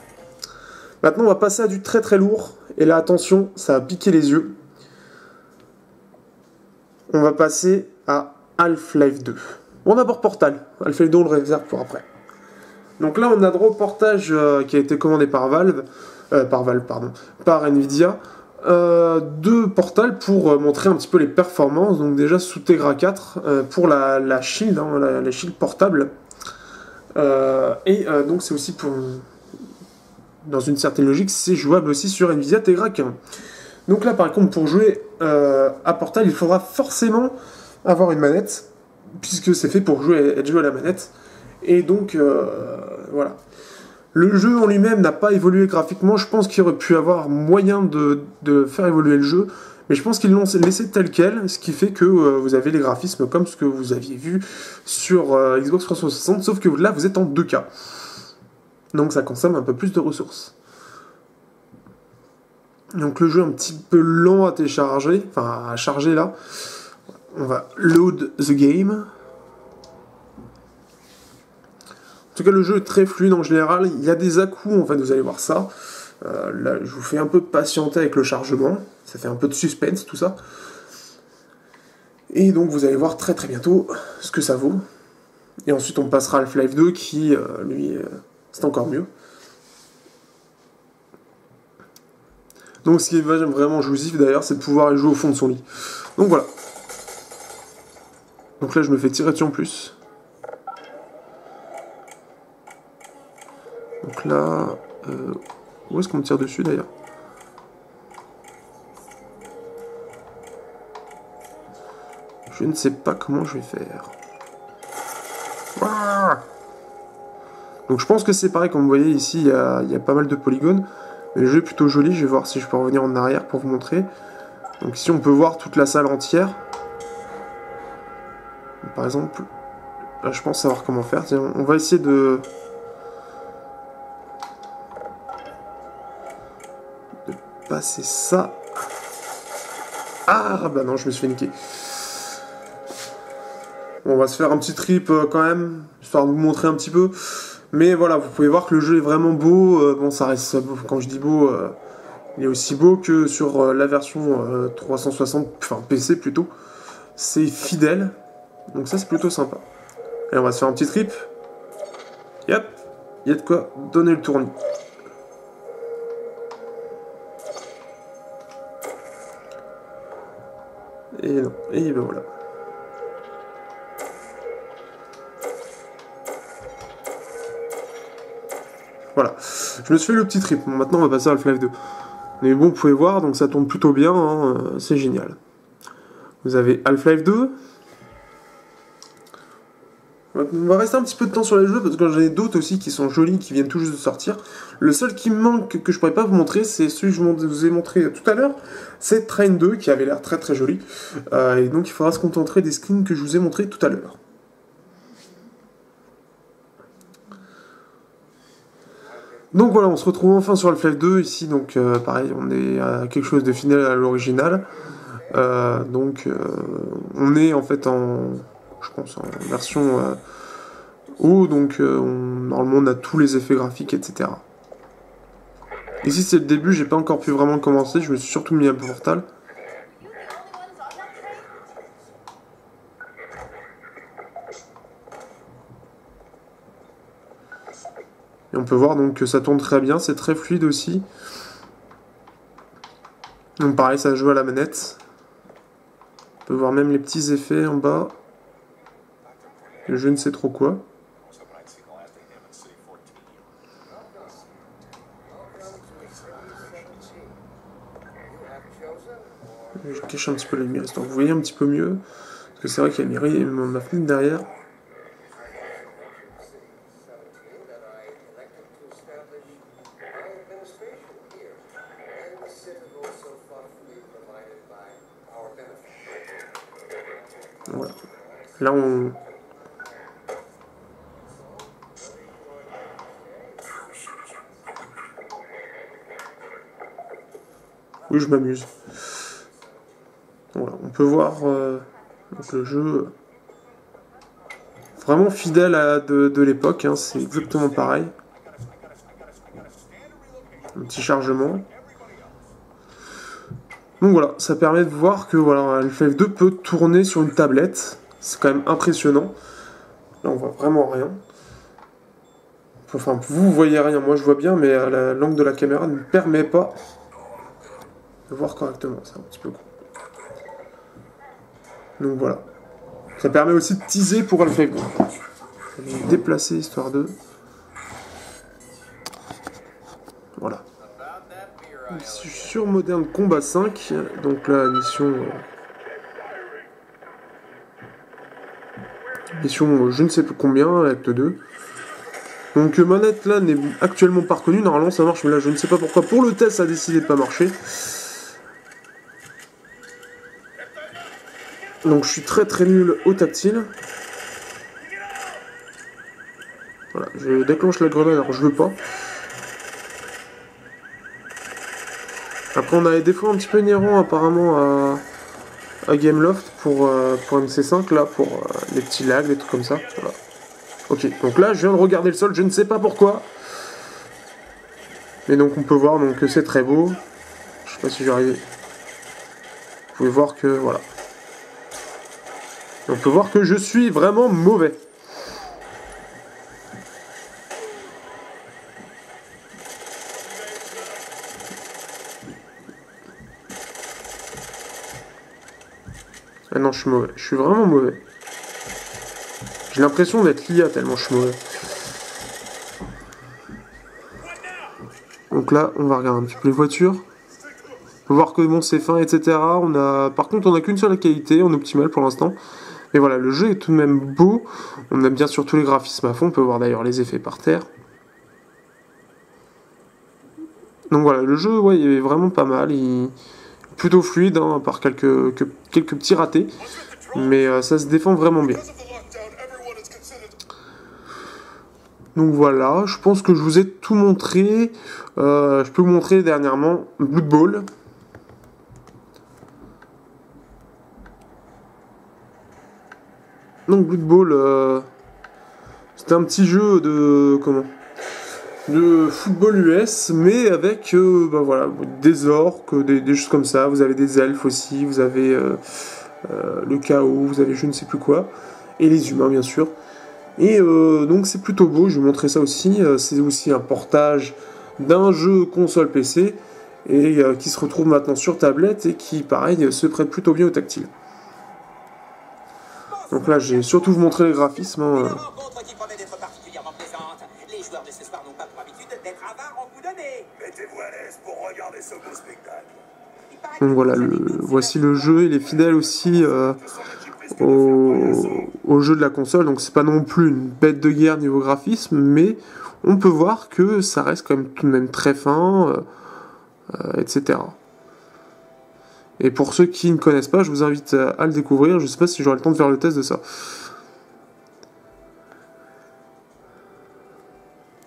Maintenant, on va passer à du très très lourd. Et là, attention, ça va piquer les yeux. On va passer à Half-Life 2. Bon, d'abord Portal. Half-Life 2, on le réserve pour après. Donc là, on a droit au portage qui a été commandé par par Nvidia, de Portal pour montrer un petit peu les performances. Donc déjà sous Tegra 4 pour la Shield, la Shield portable. Donc c'est aussi pour... Dans une certaine logique, c'est jouable aussi sur Nvidia Tegra 15. Donc là, par contre, pour jouer à Portal, il faudra forcément avoir une manette, puisque c'est fait pour être joué à la manette. Et donc, voilà. Le jeu en lui-même n'a pas évolué graphiquement. Je pense qu'il aurait pu avoir moyen de faire évoluer le jeu, mais je pense qu'ils l'ont laissé tel quel, ce qui fait que vous avez les graphismes comme ce que vous aviez vu sur Xbox 360, sauf que là, vous êtes en 2K. Donc ça consomme un peu plus de ressources. Donc le jeu est un petit peu lent à télécharger, enfin à charger là. On va load the game. En tout cas, le jeu est très fluide en général. Il y a des à-coups, en fait, vous allez voir ça. Là, je vous fais un peu patienter avec le chargement. Ça fait un peu de suspense, tout ça. Et donc, vous allez voir très très bientôt ce que ça vaut. Et ensuite, on passera à Half-Life 2 qui, lui, c'est encore mieux. Donc, ce qui est vraiment jouissif d'ailleurs, c'est de pouvoir jouer au fond de son lit. Donc, voilà. Donc là, je me fais tirer dessus en plus. Donc là, où est-ce qu'on me tire dessus d'ailleurs? Je ne sais pas comment je vais faire. Donc je pense que c'est pareil, comme vous voyez ici, il y a pas mal de polygones. Mais le jeu est plutôt joli, je vais voir si je peux revenir en arrière pour vous montrer. Donc ici on peut voir toute la salle entière. Donc, par exemple, là je pense savoir comment faire. Tiens, on va essayer de passer ça. Ah bah non, je me suis fait niquer. Bon, on va se faire un petit trip quand même, histoire de vous montrer un petit peu. Mais voilà, vous pouvez voir que le jeu est vraiment beau. Bon, ça reste, quand je dis beau, il est aussi beau que sur la version 360, enfin PC plutôt. C'est fidèle, donc ça c'est plutôt sympa. Et on va se faire un petit trip. Yep, il y a de quoi donner le tournis. Et non, et ben voilà. Voilà, je me suis fait le petit trip. Bon, maintenant on va passer à Half-Life 2. Mais bon, vous pouvez voir, donc ça tourne plutôt bien, hein, c'est génial. Vous avez Half-Life 2. On va rester un petit peu de temps sur les jeux parce que j'en ai d'autres aussi qui sont jolis, qui viennent tout juste de sortir. Le seul qui me manque que je pourrais pas vous montrer, c'est celui que je vous ai montré tout à l'heure. C'est Train 2 qui avait l'air très très joli. Et donc il faudra se contenter des skins que je vous ai montrés tout à l'heure. Donc voilà, on se retrouve enfin sur Half-Life 2 ici. Donc pareil, on est à quelque chose de fidèle à l'original. On est en fait je pense en version haut, donc normalement on a tous les effets graphiques, etc. Ici c'est le début, j'ai pas encore pu vraiment commencer, je me suis surtout mis à Portal. Et on peut voir donc que ça tourne très bien, c'est très fluide aussi. Donc pareil, ça joue à la manette. On peut voir même les petits effets en bas. Je ne sais trop quoi. Je cache un petit peu la lumière, histoire que vous voyez un petit peu mieux. Parce que c'est vrai qu'il y a ma fenêtre derrière. Voilà. Là, on... Oui, je m'amuse. Voilà, on peut voir donc le jeu vraiment fidèle à de l'époque, hein, c'est exactement pareil. Un petit chargement. Donc voilà, ça permet de voir que voilà, Half-Life 2 peut tourner sur une tablette. C'est quand même impressionnant. Là, on voit vraiment rien. Enfin, vous voyez rien, moi je vois bien, mais l'angle de la caméra ne me permet pas de voir correctement. C'est un petit peu con. Donc voilà. Ça permet aussi de teaser pour Half-Life 2. Je vais me déplacer histoire de... Voilà. Sur Modern Combat 5, donc là, mission je ne sais plus combien, acte 2. Donc manette là n'est actuellement pas reconnue, normalement ça marche, mais là je ne sais pas pourquoi. Pour le test, ça a décidé de pas marcher. Donc je suis très nul au tactile. Voilà, je déclenche la grenade, alors je veux pas. Après on a des fois un petit peu inhérent apparemment à Gameloft pour MC5, là, pour les petits lags, des trucs comme ça. Voilà. Ok, donc là je viens de regarder le sol, je ne sais pas pourquoi. Mais donc on peut voir donc, que c'est très beau. Je sais pas si j'y arrive. Vous pouvez voir que voilà. On peut voir que je suis vraiment mauvais. Ah non, je suis mauvais. Je suis vraiment mauvais. J'ai l'impression d'être l'IA tellement je suis mauvais. Donc là, on va regarder un petit peu les voitures. On peut voir que bon, c'est fin, etc. Par contre, on n'a qu'une seule qualité, en optimal pour l'instant. Mais voilà, le jeu est tout de même beau. On aime bien surtout les graphismes à fond. On peut voir d'ailleurs les effets par terre. Donc voilà, le jeu, ouais, il est vraiment pas mal. Il est plutôt fluide, hein, à part quelques petits ratés. Mais ça se défend vraiment bien. Donc voilà, je pense que je vous ai tout montré. Je peux vous montrer dernièrement Blood Bowl. Donc Blood Bowl, c'était un petit jeu de football US, mais avec bah voilà, des orques, des choses comme ça. Vous avez des elfes aussi, vous avez le chaos, vous avez je ne sais plus quoi, et les humains bien sûr. Et donc c'est plutôt beau, je vais vous montrer ça aussi. C'est aussi un portage d'un jeu console PC et qui se retrouve maintenant sur tablette et qui, pareil, se prête plutôt bien au tactile. Donc là, j'ai surtout vous montrer les graphismes. Hein. Donc voilà, voici le jeu, il est fidèle aussi au jeu de la console, donc c'est pas non plus une bête de guerre niveau graphisme, mais on peut voir que ça reste quand même tout de même très fin, etc. Et pour ceux qui ne connaissent pas, je vous invite à le découvrir, je sais pas si j'aurai le temps de faire le test de ça.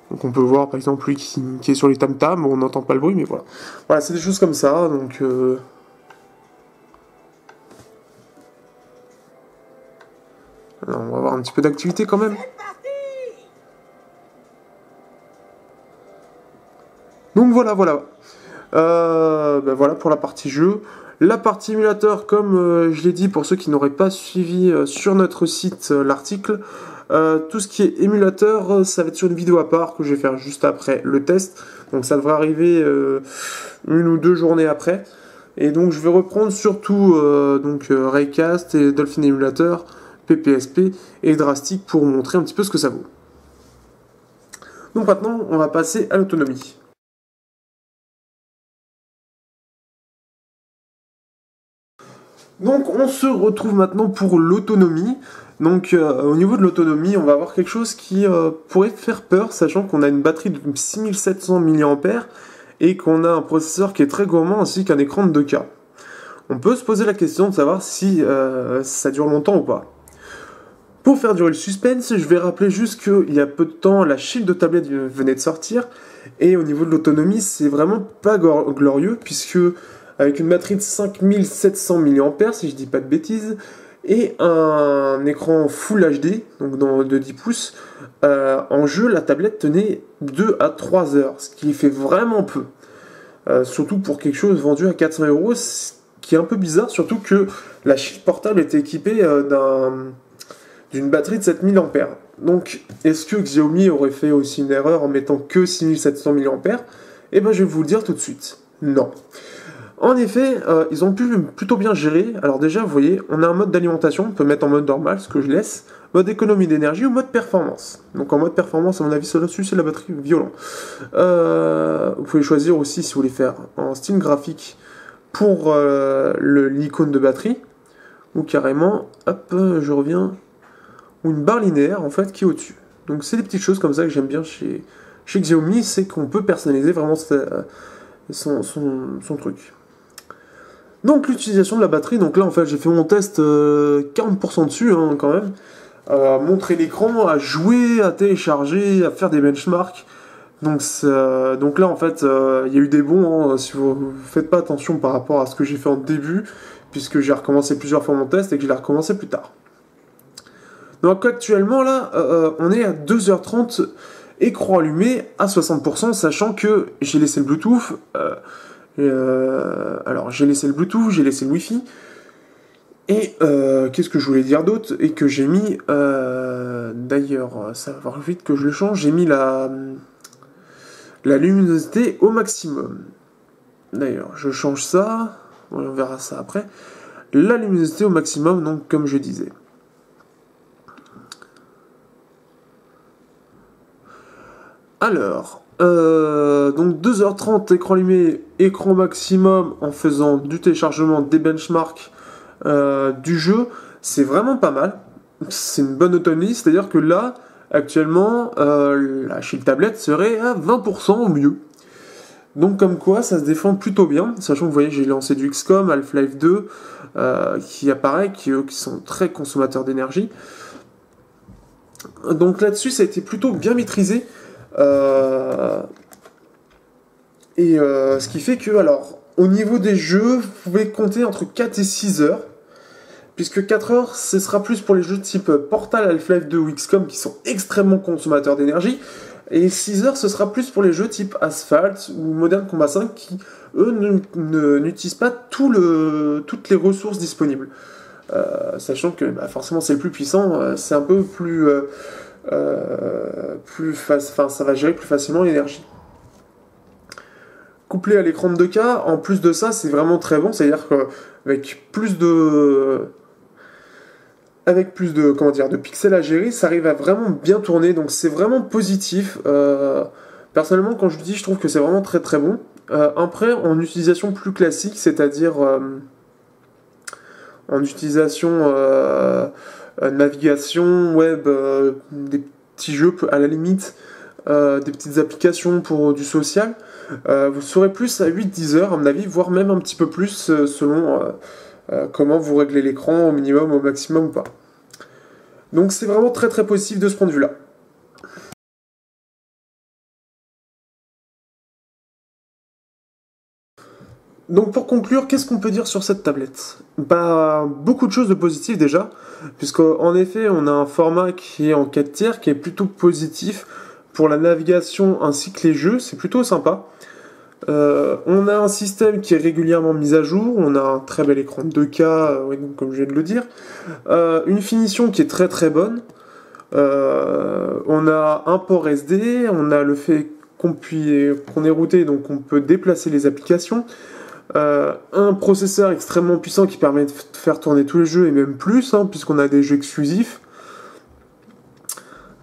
Donc on peut voir par exemple lui qui est sur les tam-tams, on n'entend pas le bruit, mais voilà. Voilà, c'est des choses comme ça, donc... Alors, on va avoir un petit peu d'activité quand même. Donc voilà. Ben voilà pour la partie jeu. La partie émulateur, comme je l'ai dit pour ceux qui n'auraient pas suivi sur notre site l'article, tout ce qui est émulateur, ça va être sur une vidéo à part que je vais faire juste après le test. Donc ça devrait arriver une ou deux journées après. Et donc je vais reprendre surtout Raycast et Dolphin Emulator, PPSP et Drastic pour vous montrer un petit peu ce que ça vaut. Donc maintenant, on va passer à l'autonomie. Donc on se retrouve maintenant pour l'autonomie. Donc au niveau de l'autonomie, on va avoir quelque chose qui pourrait faire peur, sachant qu'on a une batterie de 6700 mAh et qu'on a un processeur qui est très gourmand ainsi qu'un écran de 2K. On peut se poser la question de savoir si ça dure longtemps ou pas. Pour faire durer le suspense, je vais rappeler juste qu'il y a peu de temps, la Shield de tablette venait de sortir, et au niveau de l'autonomie, c'est vraiment pas glorieux, puisque avec une batterie de 5700 mAh, si je dis pas de bêtises, et un écran Full HD, donc de 10 pouces, en jeu, la tablette tenait 2 à 3 heures, ce qui fait vraiment peu. Surtout pour quelque chose vendu à 400 euros, ce qui est un peu bizarre, surtout que la Shield portable était équipée d'une batterie de 7000 ampères. Donc, est-ce que Xiaomi aurait fait aussi une erreur en mettant que 6700 mAh? Eh ben, je vais vous le dire tout de suite. Non. En effet, ils ont pu plutôt bien gérer. Alors déjà, vous voyez, on a un mode d'alimentation, on peut mettre en mode normal, ce que je laisse, mode économie d'énergie ou mode performance. Donc en mode performance, à mon avis, ça là-dessus, c'est la batterie violent. Vous pouvez choisir aussi si vous voulez faire en style graphique pour l'icône de batterie, ou carrément, hop, je reviens, ou une barre linéaire en fait qui est au-dessus. Donc c'est des petites choses comme ça que j'aime bien chez Xiaomi, c'est qu'on peut personnaliser vraiment son truc. Donc l'utilisation de la batterie, donc là en fait j'ai fait mon test 40% dessus hein, quand même, à montrer l'écran, à jouer, à télécharger, à faire des benchmarks. Donc là en fait il y a eu des bons, hein, si vous faites pas attention par rapport à ce que j'ai fait en début, puisque j'ai recommencé plusieurs fois mon test et que je l'ai recommencé plus tard. Donc actuellement là, on est à 2h30, écran allumé à 60%, sachant que j'ai laissé le Bluetooth. Alors j'ai laissé le Bluetooth, j'ai laissé le Wi-Fi. Et qu'est-ce que je voulais dire d'autre? Et que j'ai mis, d'ailleurs, ça va voir vite que je le change, j'ai mis la luminosité au maximum. D'ailleurs, je change ça, on verra ça après. La luminosité au maximum, donc comme je disais. Alors, donc 2h30 écran allumé, écran maximum en faisant du téléchargement des benchmarks du jeu, c'est vraiment pas mal. C'est une bonne autonomie, c'est-à-dire que là, actuellement, la Shield tablette serait à 20% au mieux. Donc comme quoi, ça se défend plutôt bien, sachant que vous voyez, j'ai lancé du XCOM, Half-Life 2, qui apparaît, qui sont très consommateurs d'énergie. Donc là-dessus, ça a été plutôt bien maîtrisé. Ce qui fait que, alors, au niveau des jeux, vous pouvez compter entre 4 et 6 heures, puisque 4 heures, ce sera plus pour les jeux de type Portal, Half-Life 2 ou XCOM qui sont extrêmement consommateurs d'énergie, et 6 heures, ce sera plus pour les jeux type Asphalt ou Modern Combat 5 qui, eux, n'utilisent pas toutes les ressources disponibles. Sachant que forcément c'est le plus puissant, c'est un peu plus ça va gérer plus facilement l'énergie. Couplé à l'écran de 2K, en plus de ça, c'est vraiment très bon, c'est-à-dire qu'avec plus de de pixels à gérer, ça arrive à vraiment bien tourner, donc c'est vraiment positif. Personnellement, quand je le dis, je trouve que c'est vraiment très très bon. Après, en utilisation plus classique, c'est-à-dire en utilisation navigation, web, des petits jeux à la limite, des petites applications pour du social, vous serez plus à 8-10 heures à mon avis, voire même un petit peu plus selon comment vous réglez l'écran au minimum, au maximum ou pas. Donc c'est vraiment très très positif de ce point de vue là. Donc pour conclure, qu'est-ce qu'on peut dire sur cette tablette? Bah beaucoup de choses de positives déjà, puisqu'en effet on a un format qui est en 4 tiers, qui est plutôt positif pour la navigation ainsi que les jeux, c'est plutôt sympa. On a un système qui est régulièrement mis à jour, on a un très bel écran de 2K, ouais, comme je viens de le dire, une finition qui est très très bonne, on a un port SD, on a le fait qu'on est routé, donc on peut déplacer les applications, un processeur extrêmement puissant qui permet de faire tourner tous les jeux et même plus, hein, puisqu'on a des jeux exclusifs.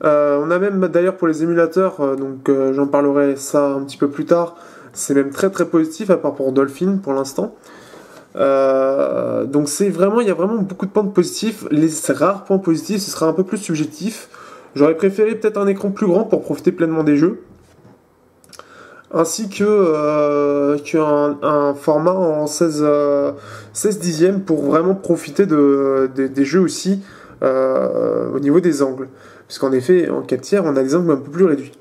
On a même d'ailleurs pour les émulateurs, j'en parlerai ça un petit peu plus tard, c'est même très très positif à part pour Dolphin pour l'instant. Donc c'est vraiment, il y a vraiment beaucoup de points positifs. Les rares points positifs, ce sera un peu plus subjectif. J'aurais préféré peut-être un écran plus grand pour profiter pleinement des jeux, ainsi qu'un un format en 16 dixièmes pour vraiment profiter des jeux aussi au niveau des angles. Puisqu'en effet, en 4 tiers, on a des angles un peu plus réduits.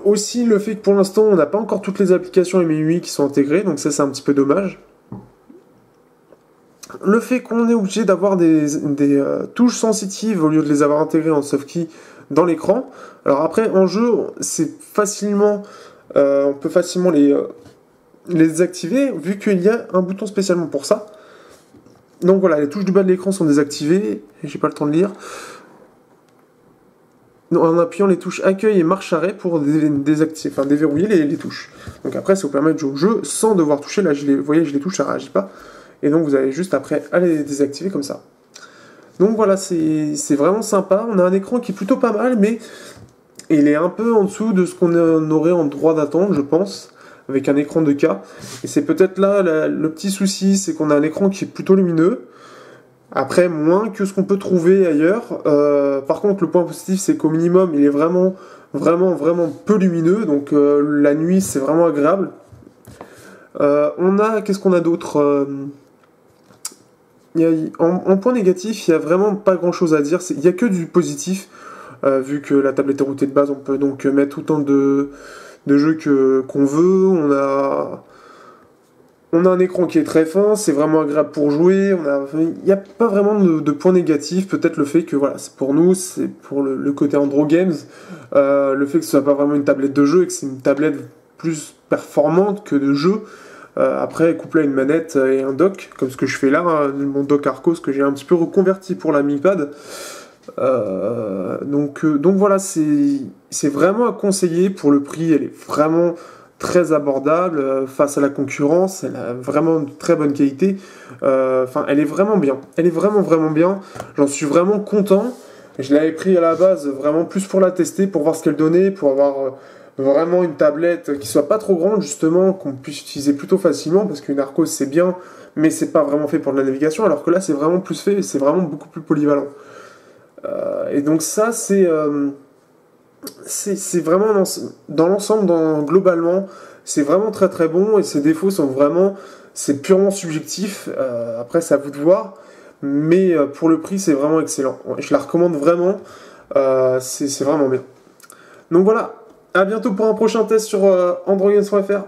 Aussi, le fait que pour l'instant, on n'a pas encore toutes les applications MIUI qui sont intégrées, donc ça, c'est un petit peu dommage. Le fait qu'on est obligé d'avoir des touches sensitives au lieu de les avoir intégrées en softkey dans l'écran. Alors après, en jeu, c'est facilement, on peut facilement les désactiver, vu qu'il y a un bouton spécialement pour ça. Donc voilà, les touches du bas de l'écran sont désactivées, j'ai pas le temps de lire. En appuyant les touches accueil et marche arrêt pour désactiver, enfin déverrouiller les touches. Donc après, ça vous permet de jouer au jeu sans devoir toucher. Là, vous voyez, je les touche, ça réagit pas. Et donc vous avez juste après à les désactiver comme ça. Donc voilà, c'est vraiment sympa. On a un écran qui est plutôt pas mal, mais il est un peu en dessous de ce qu'on aurait en droit d'attendre, je pense, avec un écran 2K. Et c'est peut-être là le petit souci, c'est qu'on a un écran qui est plutôt lumineux. Après, moins que ce qu'on peut trouver ailleurs. Par contre, le point positif, c'est qu'au minimum, il est vraiment peu lumineux. Donc la nuit, c'est vraiment agréable. Qu'est-ce qu'on a d'autre en point négatif, il n'y a vraiment pas grand-chose à dire. Il n'y a que du positif. Vu que la tablette est routée de base, on peut donc mettre autant de jeux qu'on veut. On a un écran qui est très fin, c'est vraiment agréable pour jouer. Il n'y a pas vraiment de points négatifs. Peut-être le fait que voilà, c'est pour nous, c'est pour le côté Andro Games, le fait que ce soit pas vraiment une tablette de jeu et que c'est une tablette plus performante que de jeu. Après, couplé à une manette et un dock, comme ce que je fais là, hein, mon dock Arcos que j'ai un petit peu reconverti pour la Mi Pad. Donc voilà, c'est vraiment à conseiller pour le prix. Elle est vraiment très abordable face à la concurrence. Elle a vraiment de très bonne qualité. Enfin, elle est vraiment bien. Elle est vraiment bien. J'en suis vraiment content. Je l'avais pris à la base vraiment plus pour la tester, pour voir ce qu'elle donnait, pour avoir vraiment une tablette qui soit pas trop grande justement, qu'on puisse utiliser plutôt facilement, parce qu'une Arcos c'est bien, mais c'est pas vraiment fait pour de la navigation, alors que là c'est vraiment plus fait, c'est vraiment beaucoup plus polyvalent. Et donc ça c'est vraiment dans l'ensemble, globalement, c'est vraiment très bon, et ses défauts sont vraiment, c'est purement subjectif, après c'est à vous de voir, mais pour le prix c'est vraiment excellent. Je la recommande vraiment, c'est vraiment bien. Donc voilà, à bientôt pour un prochain test sur androgames.fr.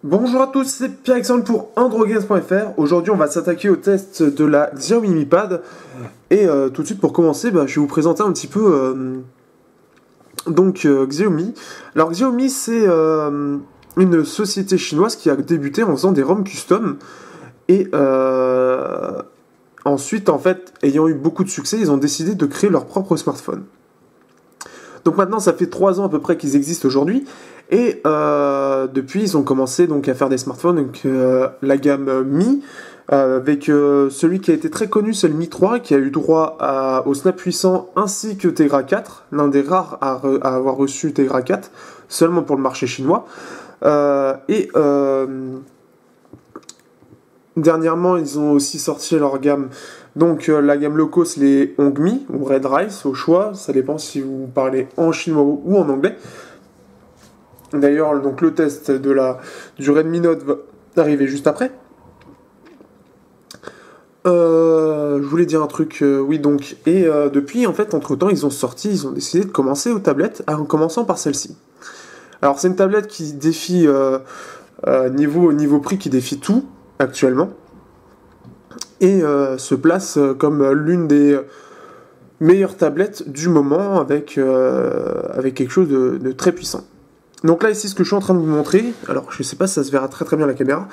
Bonjour à tous, c'est Pierre-Alexandre pour androgames.fr. Aujourd'hui, on va s'attaquer au test de la Xiaomi Mi Pad. Et tout de suite, pour commencer, je vais vous présenter un petit peu Xiaomi. Alors, Xiaomi, c'est une société chinoise qui a débuté en faisant des ROM custom. Et ensuite, en fait, ayant eu beaucoup de succès, ils ont décidé de créer leur propre smartphone. Donc maintenant, ça fait 3 ans à peu près qu'ils existent aujourd'hui. Et depuis, ils ont commencé donc à faire des smartphones, donc la gamme Mi, avec celui qui a été très connu, c'est le Mi 3, qui a eu droit au Snap 800 ainsi que Tegra 4, l'un des rares à avoir reçu Tegra 4, seulement pour le marché chinois. Dernièrement, ils ont aussi sorti leur gamme, donc la gamme low cost, les Hongmi, ou Red Rice, au choix, ça dépend si vous parlez en chinois ou en anglais. D'ailleurs, donc le test du Redmi Note va arriver juste après. Je voulais dire un truc, oui donc, et depuis, en fait, entre-temps, ils ont décidé de commencer aux tablettes, en commençant par celle-ci. Alors, c'est une tablette qui défie, niveau prix, qui défie tout, actuellement, et se place comme l'une des meilleures tablettes du moment, avec quelque chose de très puissant. Donc là, ici, ce que je suis en train de vous montrer, alors je sais pas si ça se verra très bien à la caméra,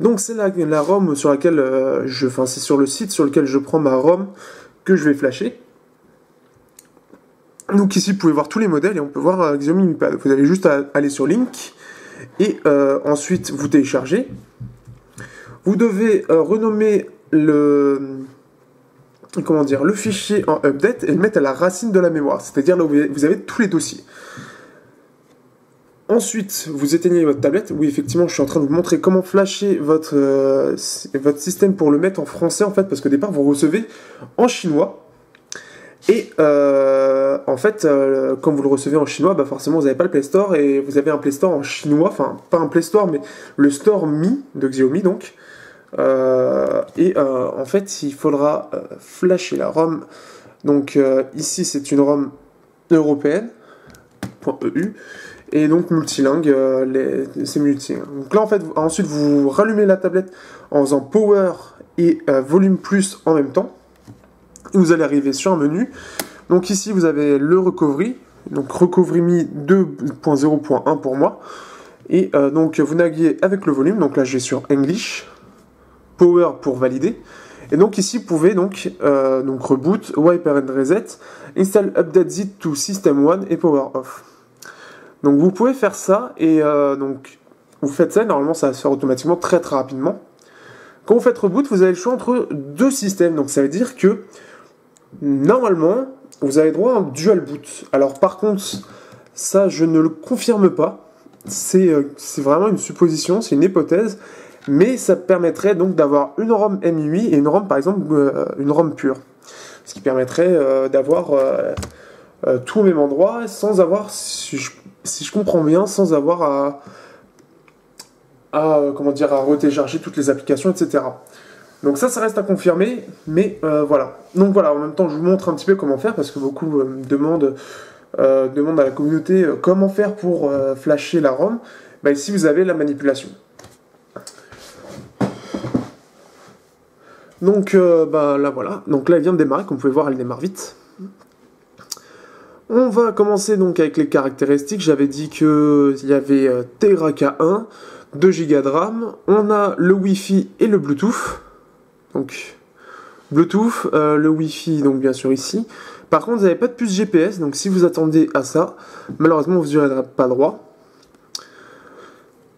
donc c'est la ROM sur laquelle c'est sur le site sur lequel je prends ma ROM que je vais flasher. Donc ici, vous pouvez voir tous les modèles et on peut voir Xiaomi Mi Pad. Vous avez juste à aller sur Link et ensuite vous téléchargez. Vous devez renommer le fichier en update et le mettre à la racine de la mémoire, c'est-à-dire là où vous avez tous les dossiers. Ensuite, vous éteignez votre tablette. Oui, effectivement, je suis en train de vous montrer comment flasher votre système pour le mettre en français, en fait, parce qu'au départ, vous recevez en chinois. Et en fait, quand vous le recevez en chinois, bah forcément, vous n'avez pas le Play Store, et vous avez un Play Store en chinois, enfin, pas un Play Store, mais le Store Mi de Xiaomi, donc. En fait, il faudra flasher la ROM. Donc, ici, c'est une ROM européenne, .eu. Et donc multilingue, c'est multi. Donc là en fait, ensuite vous rallumez la tablette en faisant Power et Volume Plus en même temps. Et vous allez arriver sur un menu. Donc ici vous avez le Recovery, donc Recovery Mi 2.0.1 pour moi. Et donc vous naviguez avec le volume, donc là je vais sur English, Power pour valider. Et donc ici vous pouvez donc Reboot, Wiper and Reset, Install Update Z to System 1 et Power Off. Donc vous pouvez faire ça et donc vous faites ça et normalement ça va se faire automatiquement très rapidement. Quand vous faites reboot, vous avez le choix entre deux systèmes. Donc ça veut dire que normalement vous avez droit à un dual boot. Alors par contre, ça je ne le confirme pas. C'est vraiment une supposition, c'est une hypothèse. Mais ça permettrait donc d'avoir une ROM MI8 et une ROM par exemple une ROM pure. Ce qui permettrait d'avoir tout au même endroit sans avoir, si je comprends bien, sans avoir à retélécharger toutes les applications, etc. Donc ça reste à confirmer, mais voilà. Donc voilà, en même temps, je vous montre un petit peu comment faire, parce que beaucoup me demandent à la communauté comment faire pour flasher la ROM. Bah, ici, vous avez la manipulation. Donc là, voilà. Donc là, elle vient de démarrer, comme vous pouvez voir, elle démarre vite. On va commencer donc avec les caractéristiques. J'avais dit qu'il y avait Tegra K1, 2 Go de RAM. On a le Wi-Fi et le Bluetooth. Donc, Bluetooth, le Wi-Fi, donc bien sûr ici. Par contre, vous n'avez pas de puce GPS, donc si vous attendez à ça, malheureusement, vous n'y aurez pas droit.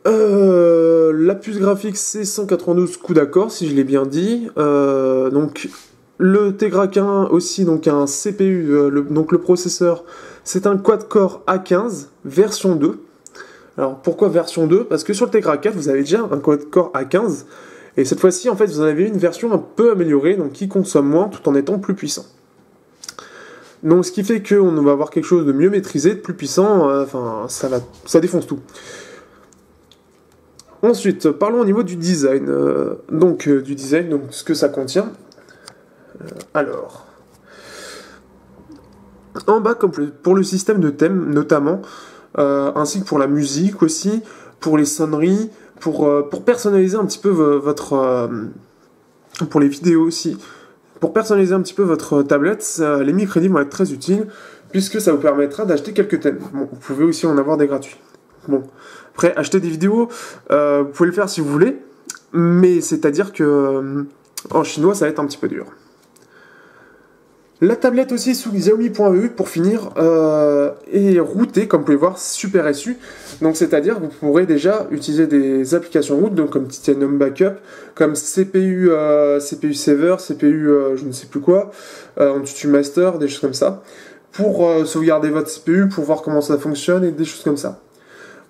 La puce graphique, c'est 192 coups d'accord, si je l'ai bien dit. Donc, le Tegra K1 aussi, donc un CPU, donc le processeur, c'est un quad-core A15 version 2. Alors pourquoi version 2? Parce que sur le Tegra 4, vous avez déjà un quad-core A15, et cette fois-ci, en fait, vous en avez une version un peu améliorée, donc qui consomme moins tout en étant plus puissant. Donc ce qui fait qu'on va avoir quelque chose de mieux maîtrisé, de plus puissant, ça défonce tout. Ensuite, parlons au niveau du design. Donc ce que ça contient. Alors, en bas, comme pour le système de thème, notamment, ainsi que pour la musique aussi, pour les sonneries, pour personnaliser un petit peu pour les vidéos aussi, pour personnaliser un petit peu votre tablette, les microcrédits vont être très utiles, puisque ça vous permettra d'acheter quelques thèmes. Bon, vous pouvez aussi en avoir des gratuits. Bon, après, acheter des vidéos, vous pouvez le faire si vous voulez, mais c'est-à-dire que en chinois, ça va être un petit peu dur. La tablette aussi sous Xiaomi.eu pour finir est routée, comme vous pouvez voir, Super SU. Donc c'est-à-dire que vous pourrez déjà utiliser des applications root, donc comme Titanium Backup, comme CPU Saver, CPU je ne sais plus quoi, Antutu Master, des choses comme ça, pour sauvegarder votre CPU, pour voir comment ça fonctionne et des choses comme ça.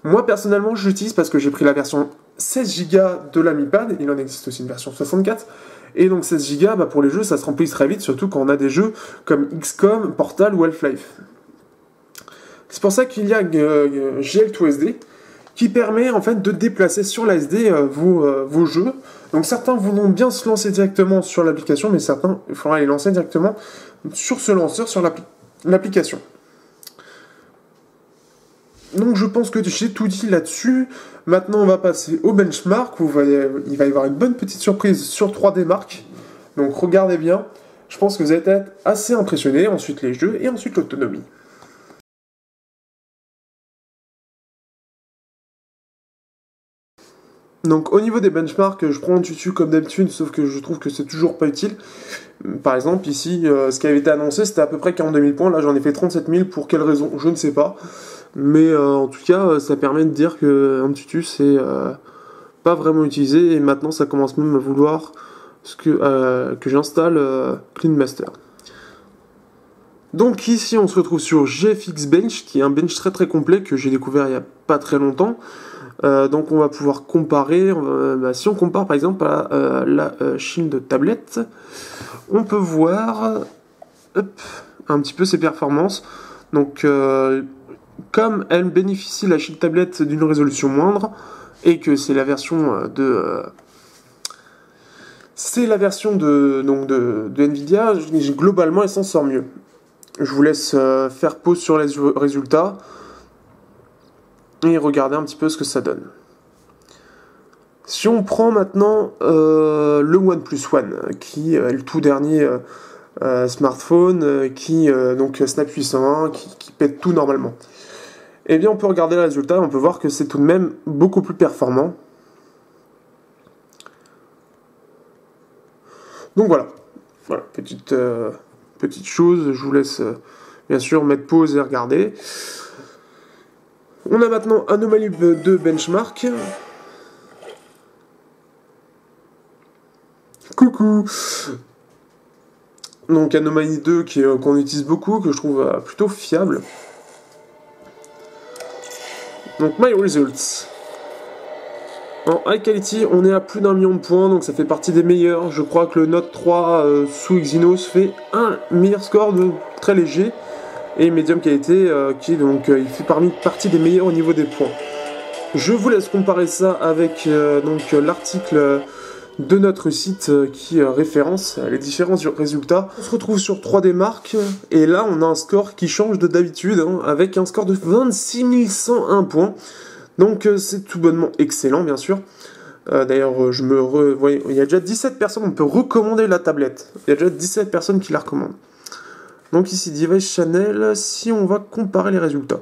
Moi personnellement je l'utilise parce que j'ai pris la version 16 Go de la Mi Pad, il en existe aussi une version 64, et donc 16 Go pour les jeux ça se remplit très vite, surtout quand on a des jeux comme XCOM, Portal ou Half-Life. C'est pour ça qu'il y a GL2SD qui permet en fait de déplacer sur la SD vos jeux. Donc certains voudront bien se lancer directement sur l'application, mais certains il faudra les lancer directement sur ce lanceur, sur l'application. Donc je pense que j'ai tout dit là-dessus. Maintenant on va passer au benchmark où il va y avoir une bonne petite surprise sur 3D Mark. Donc regardez bien, je pense que vous allez être assez impressionnés. Ensuite les jeux et ensuite l'autonomie. Donc au niveau des benchmarks, je prends un tutu comme d'habitude, sauf que je trouve que c'est toujours pas utile. Par exemple, ici, ce qui avait été annoncé, c'était à peu près 42 000 points. Là, j'en ai fait 37 000. Pour quelle raison? Je ne sais pas. Mais en tout cas, ça permet de dire qu'un tutu, c'est pas vraiment utilisé. Et maintenant, ça commence même à vouloir que j'installe Clean Master. Donc ici, on se retrouve sur GFX Bench, qui est un bench très très complet que j'ai découvert il n'y a pas très longtemps. Donc on va pouvoir comparer, si on compare par exemple à la Shield tablette, on peut voir un petit peu ses performances. Donc comme elle bénéficie la Shield tablette d'une résolution moindre, et que c'est la version de Nvidia, globalement elle s'en sort mieux. Je vous laisse faire pause sur les résultats et regarder un petit peu ce que ça donne. Si on prend maintenant le OnePlus One, qui est le tout dernier smartphone, donc Snap 801, qui pète tout normalement. Eh bien, on peut regarder le résultat, on peut voir que c'est tout de même beaucoup plus performant. Donc voilà, petite chose, je vous laisse bien sûr mettre pause et regarder. On a maintenant Anomaly 2 benchmark. Coucou. Donc Anomaly 2 qu'on utilise beaucoup, que je trouve plutôt fiable. Donc My Results. En High Quality, on est à plus d'1 million de points, donc ça fait partie des meilleurs. Je crois que le Note 3 sous Exynos fait un meilleur score très léger. Et Medium Qualité, il fait partie des meilleurs au niveau des points. Je vous laisse comparer ça avec l'article de notre site qui référence les différents résultats. On se retrouve sur 3D Mark, et là on a un score qui change de d'habitude, avec un score de 26 101 points. Donc c'est tout bonnement excellent, bien sûr. D'ailleurs, il y a déjà 17 personnes, on peut recommander la tablette. Il y a déjà 17 personnes qui la recommandent. Donc ici, Device Channel, si on va comparer les résultats.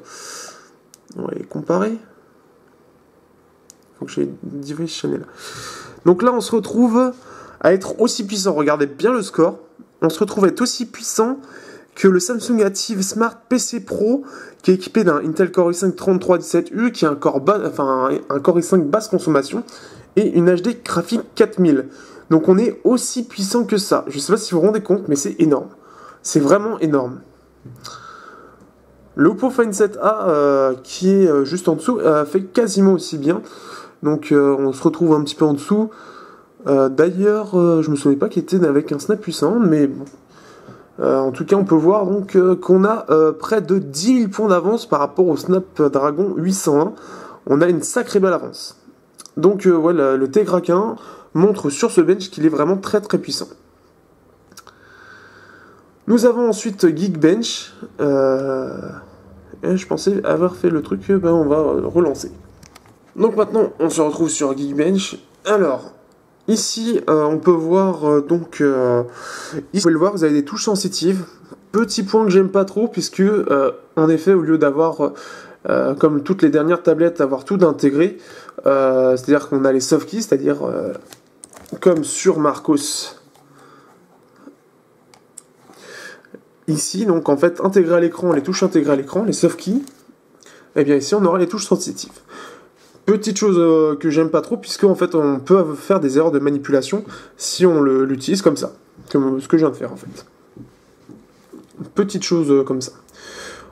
On va les comparer. Donc j'ai Device Channel. Donc là, on se retrouve à être aussi puissant. Regardez bien le score. On se retrouve à être aussi puissant que le Samsung Active Smart PC Pro, qui est équipé d'un Intel Core i5 3317U, qui a un Core i5 basse consommation, et une HD graphique 4000. Donc on est aussi puissant que ça. Je ne sais pas si vous vous rendez compte, mais c'est énorme. C'est vraiment énorme. Le Oppo Find 7A, qui est juste en dessous, fait quasiment aussi bien. Donc on se retrouve un petit peu en dessous. D'ailleurs, je me souviens pas qu'il était avec un Snap puissant, mais bon. En tout cas, on peut voir donc qu'on a près de 10 000 points d'avance par rapport au Snapdragon 801. On a une sacrée belle avance. Donc voilà, le Tegra 1 montre sur ce bench qu'il est vraiment très très puissant. Nous avons ensuite Geekbench. Et je pensais avoir fait le truc, on va relancer. Donc maintenant, on se retrouve sur Geekbench. Alors, ici, on peut voir, ici, vous pouvez le voir, vous avez des touches sensitives. Petit point que j'aime pas trop, puisque, en effet, au lieu d'avoir, comme toutes les dernières tablettes, avoir tout intégré, c'est-à-dire qu'on a les soft keys, c'est-à-dire, comme sur Marcos. Ici, donc en fait, intégré à l'écran, les touches intégrées à l'écran, les soft keys, et bien ici, on aura les touches sensitives. Petite chose que j'aime pas trop, puisque en fait, on peut faire des erreurs de manipulation si on l'utilise comme ça, comme ce que je viens de faire en fait. Petite chose comme ça.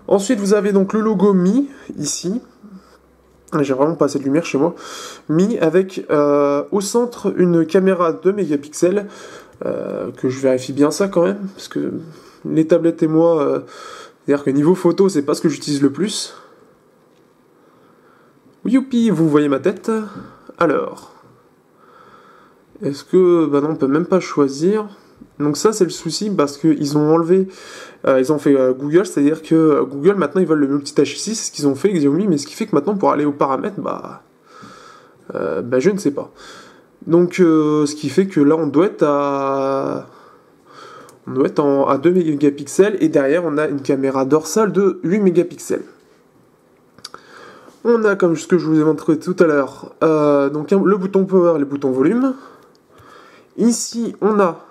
Ensuite, vous avez donc le logo Mi, ici. J'ai vraiment pas assez de lumière chez moi. Mi, avec au centre une caméra 2 mégapixels, que je vérifie bien ça quand même, parce que les tablettes et moi, c'est-à-dire que niveau photo, c'est pas ce que j'utilise le plus. Youpi, vous voyez ma tête. Alors, est-ce que... Bah non, on peut même pas choisir. Donc ça, c'est le souci, parce qu'ils ont enlevé... ils ont fait Google, c'est-à-dire que Google, maintenant, ils veulent le multitâche ici, c'est ce qu'ils ont fait, Xiaomi, mais ce qui fait que maintenant, pour aller aux paramètres, je ne sais pas. Donc, ce qui fait que là, on doit être à 2 mégapixels, et derrière, on a une caméra dorsale de 8 mégapixels. on a, comme ce que je vous ai montré tout à l'heure, donc le bouton power et le bouton volume. Ici, on a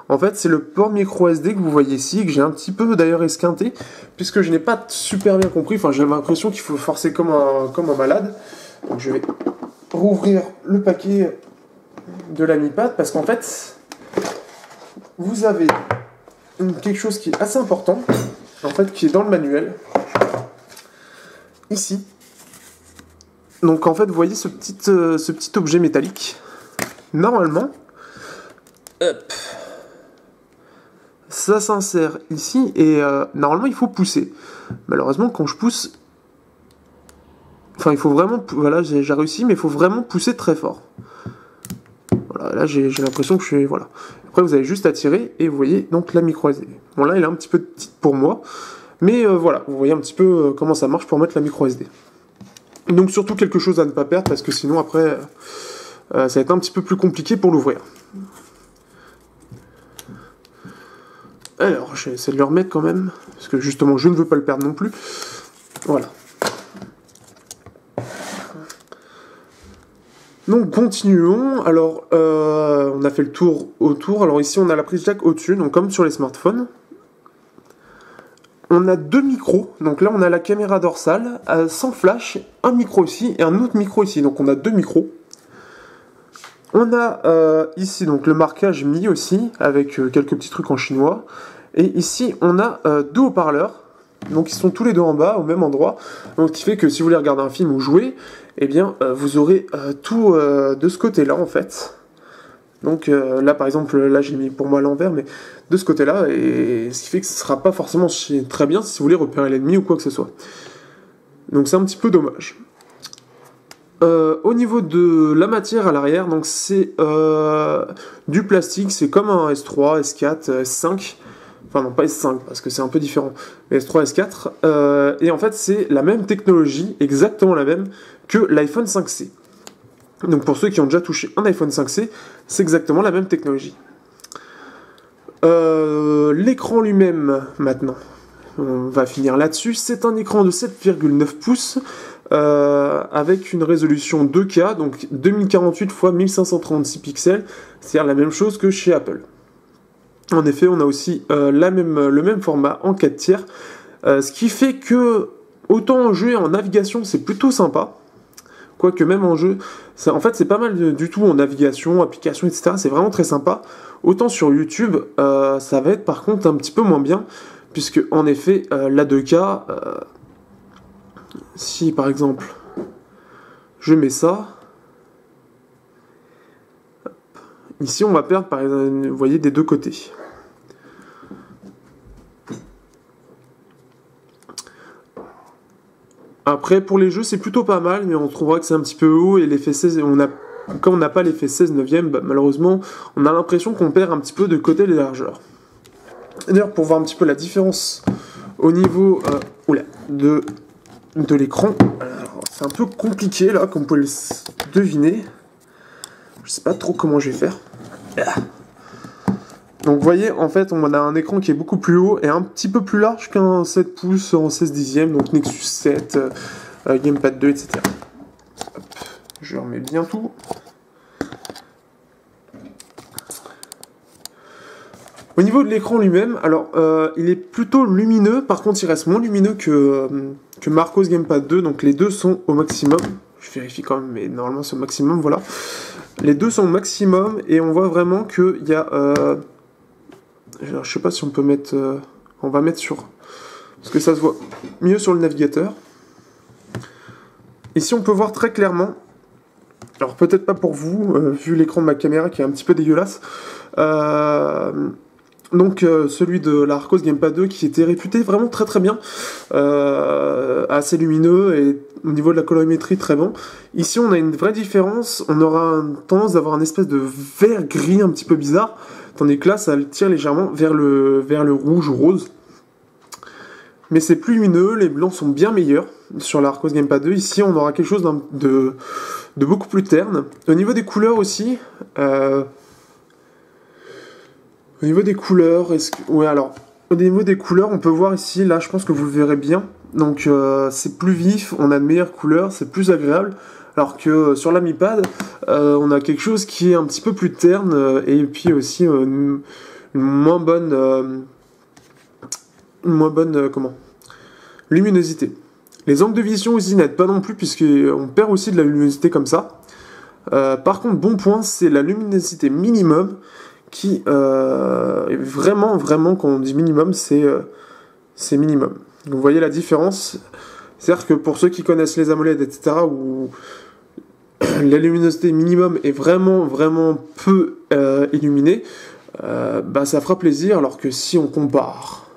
en fait, c'est le port micro SD que vous voyez ici, que j'ai un petit peu d'ailleurs esquinté, puisque je n'ai pas super bien compris. Enfin, j'ai l'impression qu'il faut forcer comme un malade. Donc, je vais rouvrir le paquet de la Mi Pad, parce qu'en fait, vous avez quelque chose qui est assez important, en fait, qui est dans le manuel. Ici. Donc, en fait, vous voyez ce petit objet métallique. Normalement, hop, ça s'insère ici et normalement il faut pousser. Malheureusement quand je pousse, enfin il faut vraiment, voilà j'ai réussi mais il faut vraiment pousser très fort. Voilà, là j'ai l'impression que je suis, voilà. Après vous avez juste à tirer et vous voyez donc la micro SD. Bon là elle est un petit peu petite pour moi, mais voilà, vous voyez un petit peu comment ça marche pour mettre la micro SD. Donc surtout quelque chose à ne pas perdre parce que sinon après ça va être un petit peu plus compliqué pour l'ouvrir. Alors, je vais essayer de le remettre quand même, parce que justement, je ne veux pas le perdre non plus. Voilà. Donc, continuons. Alors, on a fait le tour autour. Alors ici, on a la prise jack au-dessus, donc comme sur les smartphones. On a deux micros. Donc là, on a la caméra dorsale, sans flash, un micro ici et un autre micro ici. Donc, on a deux micros. On a ici donc le marquage Mi aussi, avec quelques petits trucs en chinois. Et ici, on a deux haut-parleurs. Donc, ils sont tous les deux en bas, au même endroit. Donc, ce qui fait que si vous voulez regarder un film ou jouer, eh bien, vous aurez tout de ce côté-là, en fait. Donc, là, par exemple, là, j'ai mis pour moi à l'envers, mais de ce côté-là. Et ce qui fait que ce ne sera pas forcément très bien si vous voulez repérer l'ennemi ou quoi que ce soit. Donc, c'est un petit peu dommage. Au niveau de la matière à l'arrière, donc c'est du plastique, c'est comme un S3, S4, S5, enfin non pas S5 parce que c'est un peu différent, mais S3, S4, et en fait c'est la même technologie, exactement la même que l'iPhone 5C. Donc pour ceux qui ont déjà touché un iPhone 5C, c'est exactement la même technologie. L'écran lui-même maintenant, on va finir là-dessus, c'est un écran de 7,9 pouces, avec une résolution 2K, donc 2048 x 1536 pixels, c'est-à-dire la même chose que chez Apple. En effet, on a aussi le même format en 4 tiers, ce qui fait que, autant en jeu et en navigation, c'est plutôt sympa, quoique même en jeu, en fait c'est pas mal du tout en navigation, application, etc., c'est vraiment très sympa. Autant sur YouTube, ça va être par contre un petit peu moins bien, puisque en effet, la 2K... si par exemple je mets ça, hop, ici on va perdre par exemple, vous voyez, des deux côtés. Après pour les jeux c'est plutôt pas mal, mais on trouvera que c'est un petit peu haut et l'effet 16, comme on n'a pas l'effet 16 neuvième, bah, malheureusement on a l'impression qu'on perd un petit peu de côté les largeurs. D'ailleurs pour voir un petit peu la différence au niveau de l'écran, c'est un peu compliqué là, comme vous pouvez le deviner. Je sais pas trop comment je vais faire. Donc vous voyez, en fait, on a un écran qui est beaucoup plus haut et un petit peu plus large qu'un 7 pouces en 16 dixièmes, donc Nexus 7, Gamepad 2, etc. Hop, je remets bien tout. Au niveau de l'écran lui-même, alors il est plutôt lumineux, par contre il reste moins lumineux que Marcos Gamepad 2, donc les deux sont au maximum. Je vérifie quand même, mais normalement c'est au maximum, voilà. Les deux sont au maximum et on voit vraiment qu'il y a... je sais pas si on peut mettre... on va mettre sur... parce que ça se voit mieux sur le navigateur. Ici on peut voir très clairement, alors peut-être pas pour vous, vu l'écran de ma caméra qui est un petit peu dégueulasse, donc celui de la Arcos Gamepad 2 qui était réputé vraiment très très bien, assez lumineux et au niveau de la colorimétrie très bon. Ici on a une vraie différence, on aura tendance d'avoir un espèce de vert gris un petit peu bizarre, tandis que là ça tire légèrement vers le rouge ou rose. Mais c'est plus lumineux, les blancs sont bien meilleurs sur la Arcos Gamepad 2. Ici on aura quelque chose de beaucoup plus terne. Au niveau des couleurs aussi... Au niveau des couleurs, au niveau des couleurs, on peut voir ici, là, je pense que vous le verrez bien. Donc c'est plus vif, on a de meilleures couleurs, c'est plus agréable. Alors que sur la Mi Pad, on a quelque chose qui est un petit peu plus terne et puis aussi une moins bonne, luminosité. Les angles de vision aussi n'aident pas non plus puisqu'on perd aussi de la luminosité comme ça. Par contre, bon point, c'est la luminosité minimum qui est vraiment, quand on dit minimum, c'est minimum. Donc, vous voyez la différence. C'est-à-dire que pour ceux qui connaissent les AMOLED, etc., où la luminosité minimum est vraiment peu illuminée, ça fera plaisir, alors que si on compare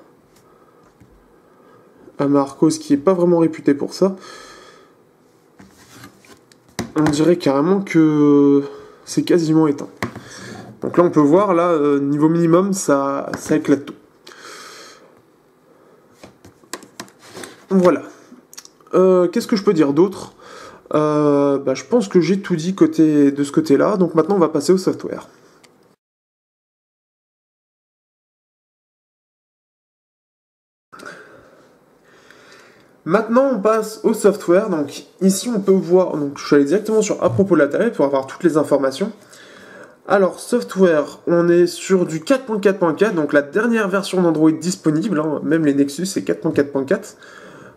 à Marcos, qui est pas vraiment réputé pour ça, on dirait carrément que c'est quasiment éteint. Donc là on peut voir, là, niveau minimum, ça éclate tout. Voilà. Qu'est-ce que je peux dire d'autre ? Je pense que j'ai tout dit de ce côté-là, donc maintenant on va passer au software. Maintenant on passe au software, donc ici on peut voir, donc je suis allé directement sur à propos de la tablette pour avoir toutes les informations. Alors software, on est sur du 4.4.4, donc la dernière version d'Android disponible, hein, même les Nexus c'est 4.4.4.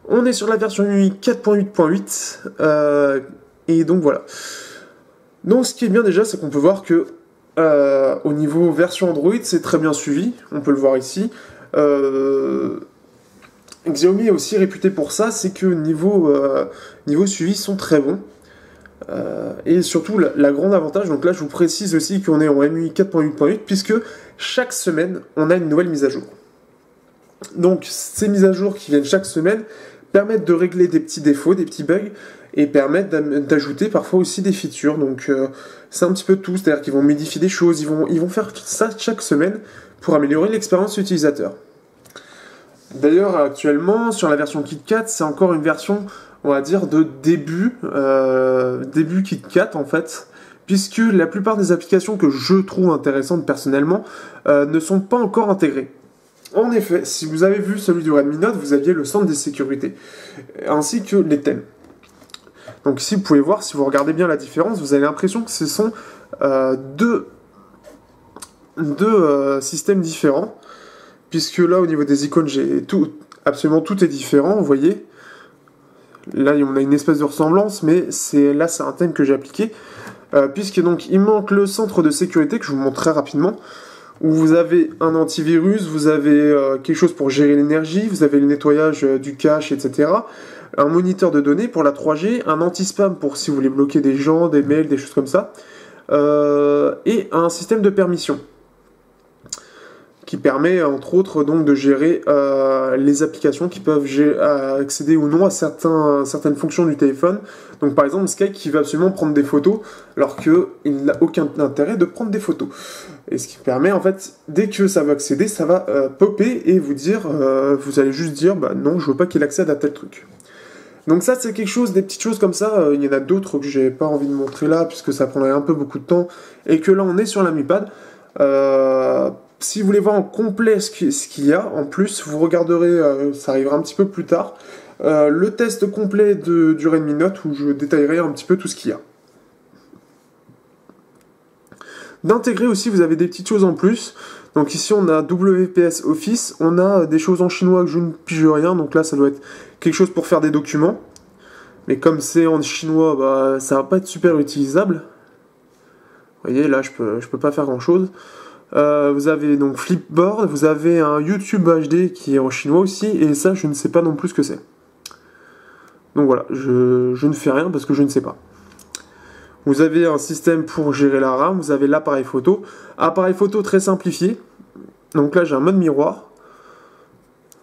On est sur la version UI 4.8.8, et donc voilà. Donc ce qui est bien déjà, c'est qu'on peut voir que au niveau version Android, c'est très bien suivi, on peut le voir ici. Xiaomi est aussi réputé pour ça, c'est que niveau suivi, ils sont très bons. Et surtout, la grande avantage, donc là je vous précise aussi qu'on est en MUI 4.8.8, puisque chaque semaine, on a une nouvelle mise à jour. Donc ces mises à jour qui viennent chaque semaine permettent de régler des petits défauts, des petits bugs, et permettent d'ajouter parfois aussi des features. Donc c'est un petit peu tout, c'est-à-dire qu'ils vont modifier des choses, ils vont faire ça chaque semaine pour améliorer l'expérience utilisateur. D'ailleurs actuellement sur la version KitKat, c'est encore une version, on va dire, de début KitKat en fait, puisque la plupart des applications que je trouve intéressantes personnellement ne sont pas encore intégrées. En effet, si vous avez vu celui du Redmi Note, vous aviez le centre des sécurités, ainsi que les thèmes. Donc ici, vous pouvez voir, si vous regardez bien la différence, vous avez l'impression que ce sont deux systèmes différents, puisque là, au niveau des icônes, absolument tout est différent, vous voyez. Là, on a une espèce de ressemblance, mais c'est un thème que j'ai appliqué, puisque donc il manque le centre de sécurité, que je vous montre très rapidement, où vous avez un antivirus, vous avez quelque chose pour gérer l'énergie, vous avez le nettoyage du cache, etc. Un moniteur de données pour la 3G, un anti-spam pour si vous voulez bloquer des gens, des mails, des choses comme ça, et un système de permission qui permet entre autres donc de gérer les applications qui peuvent accéder ou non à certaines fonctions du téléphone. Donc par exemple Skype qui va absolument prendre des photos alors qu'il n'a aucun intérêt de prendre des photos. Et ce qui permet en fait, dès que ça va accéder, ça va popper et vous dire, vous allez juste dire non, je veux pas qu'il accède à tel truc. Donc ça c'est quelque chose, des petites choses comme ça, il y en a d'autres que j'ai pas envie de montrer là puisque ça prendrait un peu beaucoup de temps et que là on est sur la Mi Pad. Si vous voulez voir en complet ce qu'il y a, en plus, vous regarderez, ça arrivera un petit peu plus tard, le test complet du Redmi Note où je détaillerai un petit peu tout ce qu'il y a. D'intégrer aussi, vous avez des petites choses en plus. Donc ici, on a WPS Office, on a des choses en chinois que je ne pige rien, donc là, ça doit être quelque chose pour faire des documents. Mais comme c'est en chinois, ça va pas être super utilisable. Vous voyez, là, je peux pas faire grand-chose. Vous avez donc Flipboard, vous avez un YouTube HD qui est en chinois aussi, et ça je ne sais pas non plus ce que c'est. Donc voilà, je ne fais rien parce que je ne sais pas. Vous avez un système pour gérer la RAM, vous avez l'appareil photo très simplifié. Donc là j'ai un mode miroir.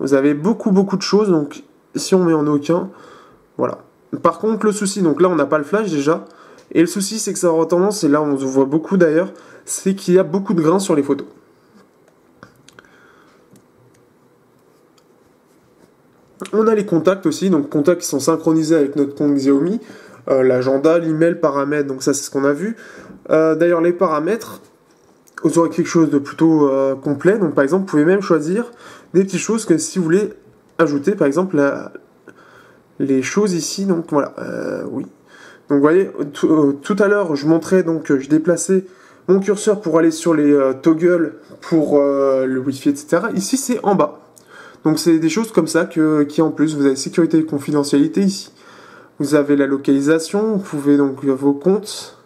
Vous avez beaucoup de choses, donc si on met en aucun, voilà. Par contre le souci, donc là on n'a pas le flash déjà, et le souci c'est que ça aura tendance, et là on voit beaucoup d'ailleurs, c'est qu'il y a beaucoup de grains sur les photos. On a les contacts aussi, donc contacts qui sont synchronisés avec notre compte Xiaomi, l'agenda, l'email, paramètres, donc ça c'est ce qu'on a vu. D'ailleurs les paramètres, vous aurez quelque chose de plutôt complet, donc par exemple vous pouvez même choisir des petites choses que si vous voulez ajouter, par exemple les choses ici. Donc voilà, oui. Donc vous voyez, tout à l'heure, je montrais, donc je déplaçais mon curseur pour aller sur les toggles pour le Wi-Fi, etc. Ici, c'est en bas. Donc c'est des choses comme ça qui en plus, vous avez sécurité et confidentialité ici. Vous avez la localisation, vous pouvez donc vos comptes.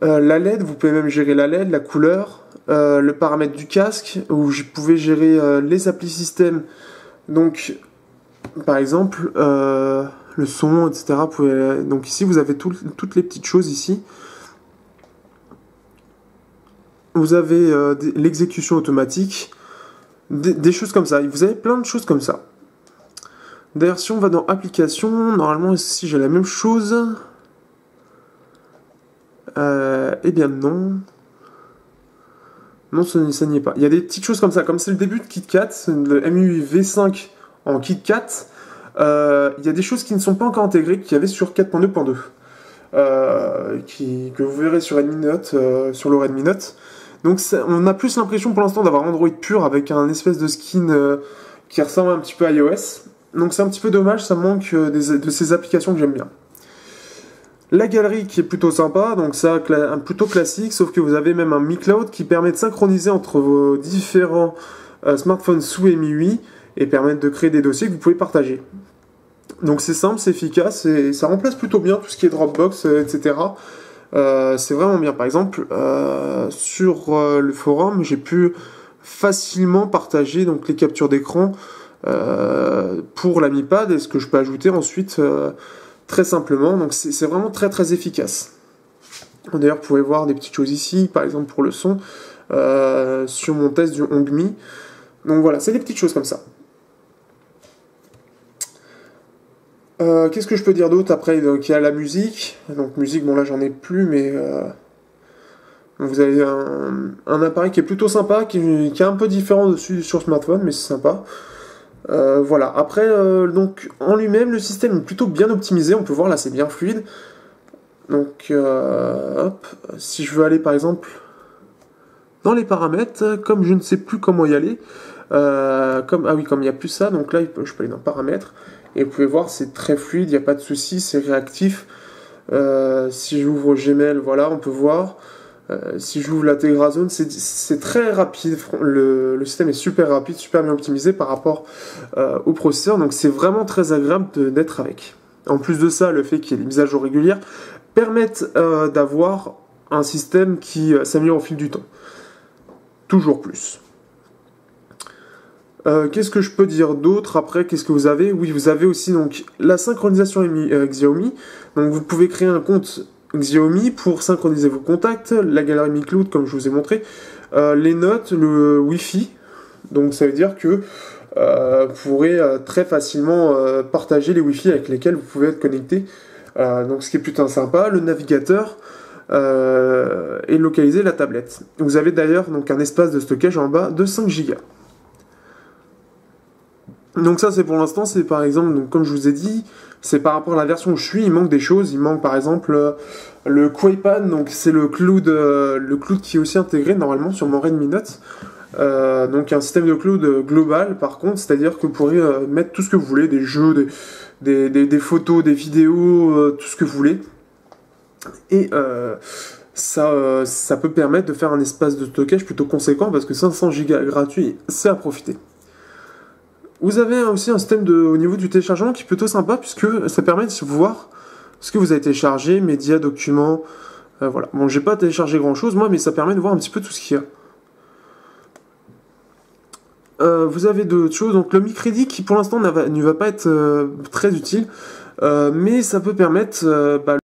La LED, vous pouvez même gérer la LED, la couleur, le paramètre du casque, où vous pouvez gérer les applis système. Donc, par exemple, le son, etc. Donc ici, vous avez toutes les petites choses ici. Vous avez l'exécution automatique, des choses comme ça. Vous avez plein de choses comme ça. D'ailleurs, si on va dans application, normalement ici j'ai la même chose. Eh bien non. Non, ça n'y est pas. Il y a des petites choses comme ça, comme c'est le début de KitKat, le MUI V5 en KitKat. Il y a des choses qui ne sont pas encore intégrées, qu'il y avait sur 4.2.2. Que vous verrez sur Redmi Note, sur le Redmi Note. Donc on a plus l'impression pour l'instant d'avoir Android pur avec un espèce de skin qui ressemble un petit peu à iOS. Donc c'est un petit peu dommage, ça manque de ces applications que j'aime bien. La galerie qui est plutôt sympa, donc ça plutôt classique, sauf que vous avez même un Mi Cloud qui permet de synchroniser entre vos différents smartphones sous MIUI et permettre de créer des dossiers que vous pouvez partager. Donc c'est simple, c'est efficace et ça remplace plutôt bien tout ce qui est Dropbox, etc. C'est vraiment bien. Par exemple, sur le forum, j'ai pu facilement partager donc les captures d'écran pour la Mi Pad et ce que je peux ajouter ensuite très simplement. Donc c'est vraiment très très efficace. D'ailleurs, vous pouvez voir des petites choses ici, par exemple pour le son, sur mon test du Hongmi. Donc voilà, c'est des petites choses comme ça. Qu'est-ce que je peux dire d'autre après? Donc il y a la musique. Donc musique, bon là j'en ai plus, mais vous avez un appareil qui est plutôt sympa, qui est un peu différent dessus sur smartphone, mais c'est sympa. Voilà. Après, donc en lui-même, le système est plutôt bien optimisé. On peut voir là, c'est bien fluide. Donc, hop, si je veux aller par exemple dans les paramètres, comme je ne sais plus comment y aller, comme il n'y a plus ça, donc là je peux aller dans paramètres. Et vous pouvez voir, c'est très fluide, il n'y a pas de souci, c'est réactif. Si j'ouvre Gmail, voilà, on peut voir. Si j'ouvre la Tegra Zone, c'est très rapide. Le système est super rapide, super bien optimisé par rapport au processeur. Donc c'est vraiment très agréable d'être avec. En plus de ça, le fait qu'il y ait des mises à jour régulières permettent d'avoir un système qui s'améliore au fil du temps. Toujours plus. Qu'est-ce que je peux dire d'autre après? Qu'est-ce que vous avez? Oui, vous avez aussi donc la synchronisation Xiaomi. Donc vous pouvez créer un compte Xiaomi pour synchroniser vos contacts, la galerie Mi Cloud comme je vous ai montré, les notes, le Wi-Fi. Donc ça veut dire que vous pourrez très facilement partager les Wi-Fi avec lesquels vous pouvez être connecté. Donc ce qui est plutôt sympa, le navigateur et localiser la tablette. Vous avez d'ailleurs donc un espace de stockage en bas de 5 Go. Donc ça c'est pour l'instant, c'est par exemple, donc, comme je vous ai dit, c'est par rapport à la version où je suis, il manque des choses, il manque par exemple le QuickPad, donc c'est le cloud qui est aussi intégré normalement sur mon Redmi Note. Donc un système de cloud global par contre, c'est-à-dire que vous pourrez mettre tout ce que vous voulez, des jeux, des photos, des vidéos, tout ce que vous voulez. Et ça peut permettre de faire un espace de stockage plutôt conséquent parce que 500 Go gratuit, c'est à profiter. Vous avez aussi un système au niveau du téléchargement qui est plutôt sympa puisque ça permet de voir ce que vous avez téléchargé, médias, documents, voilà. Bon, j'ai pas téléchargé grand chose moi, mais ça permet de voir un petit peu tout ce qu'il y a. Vous avez d'autres choses, donc le micrédit qui pour l'instant ne va pas être très utile, mais ça peut permettre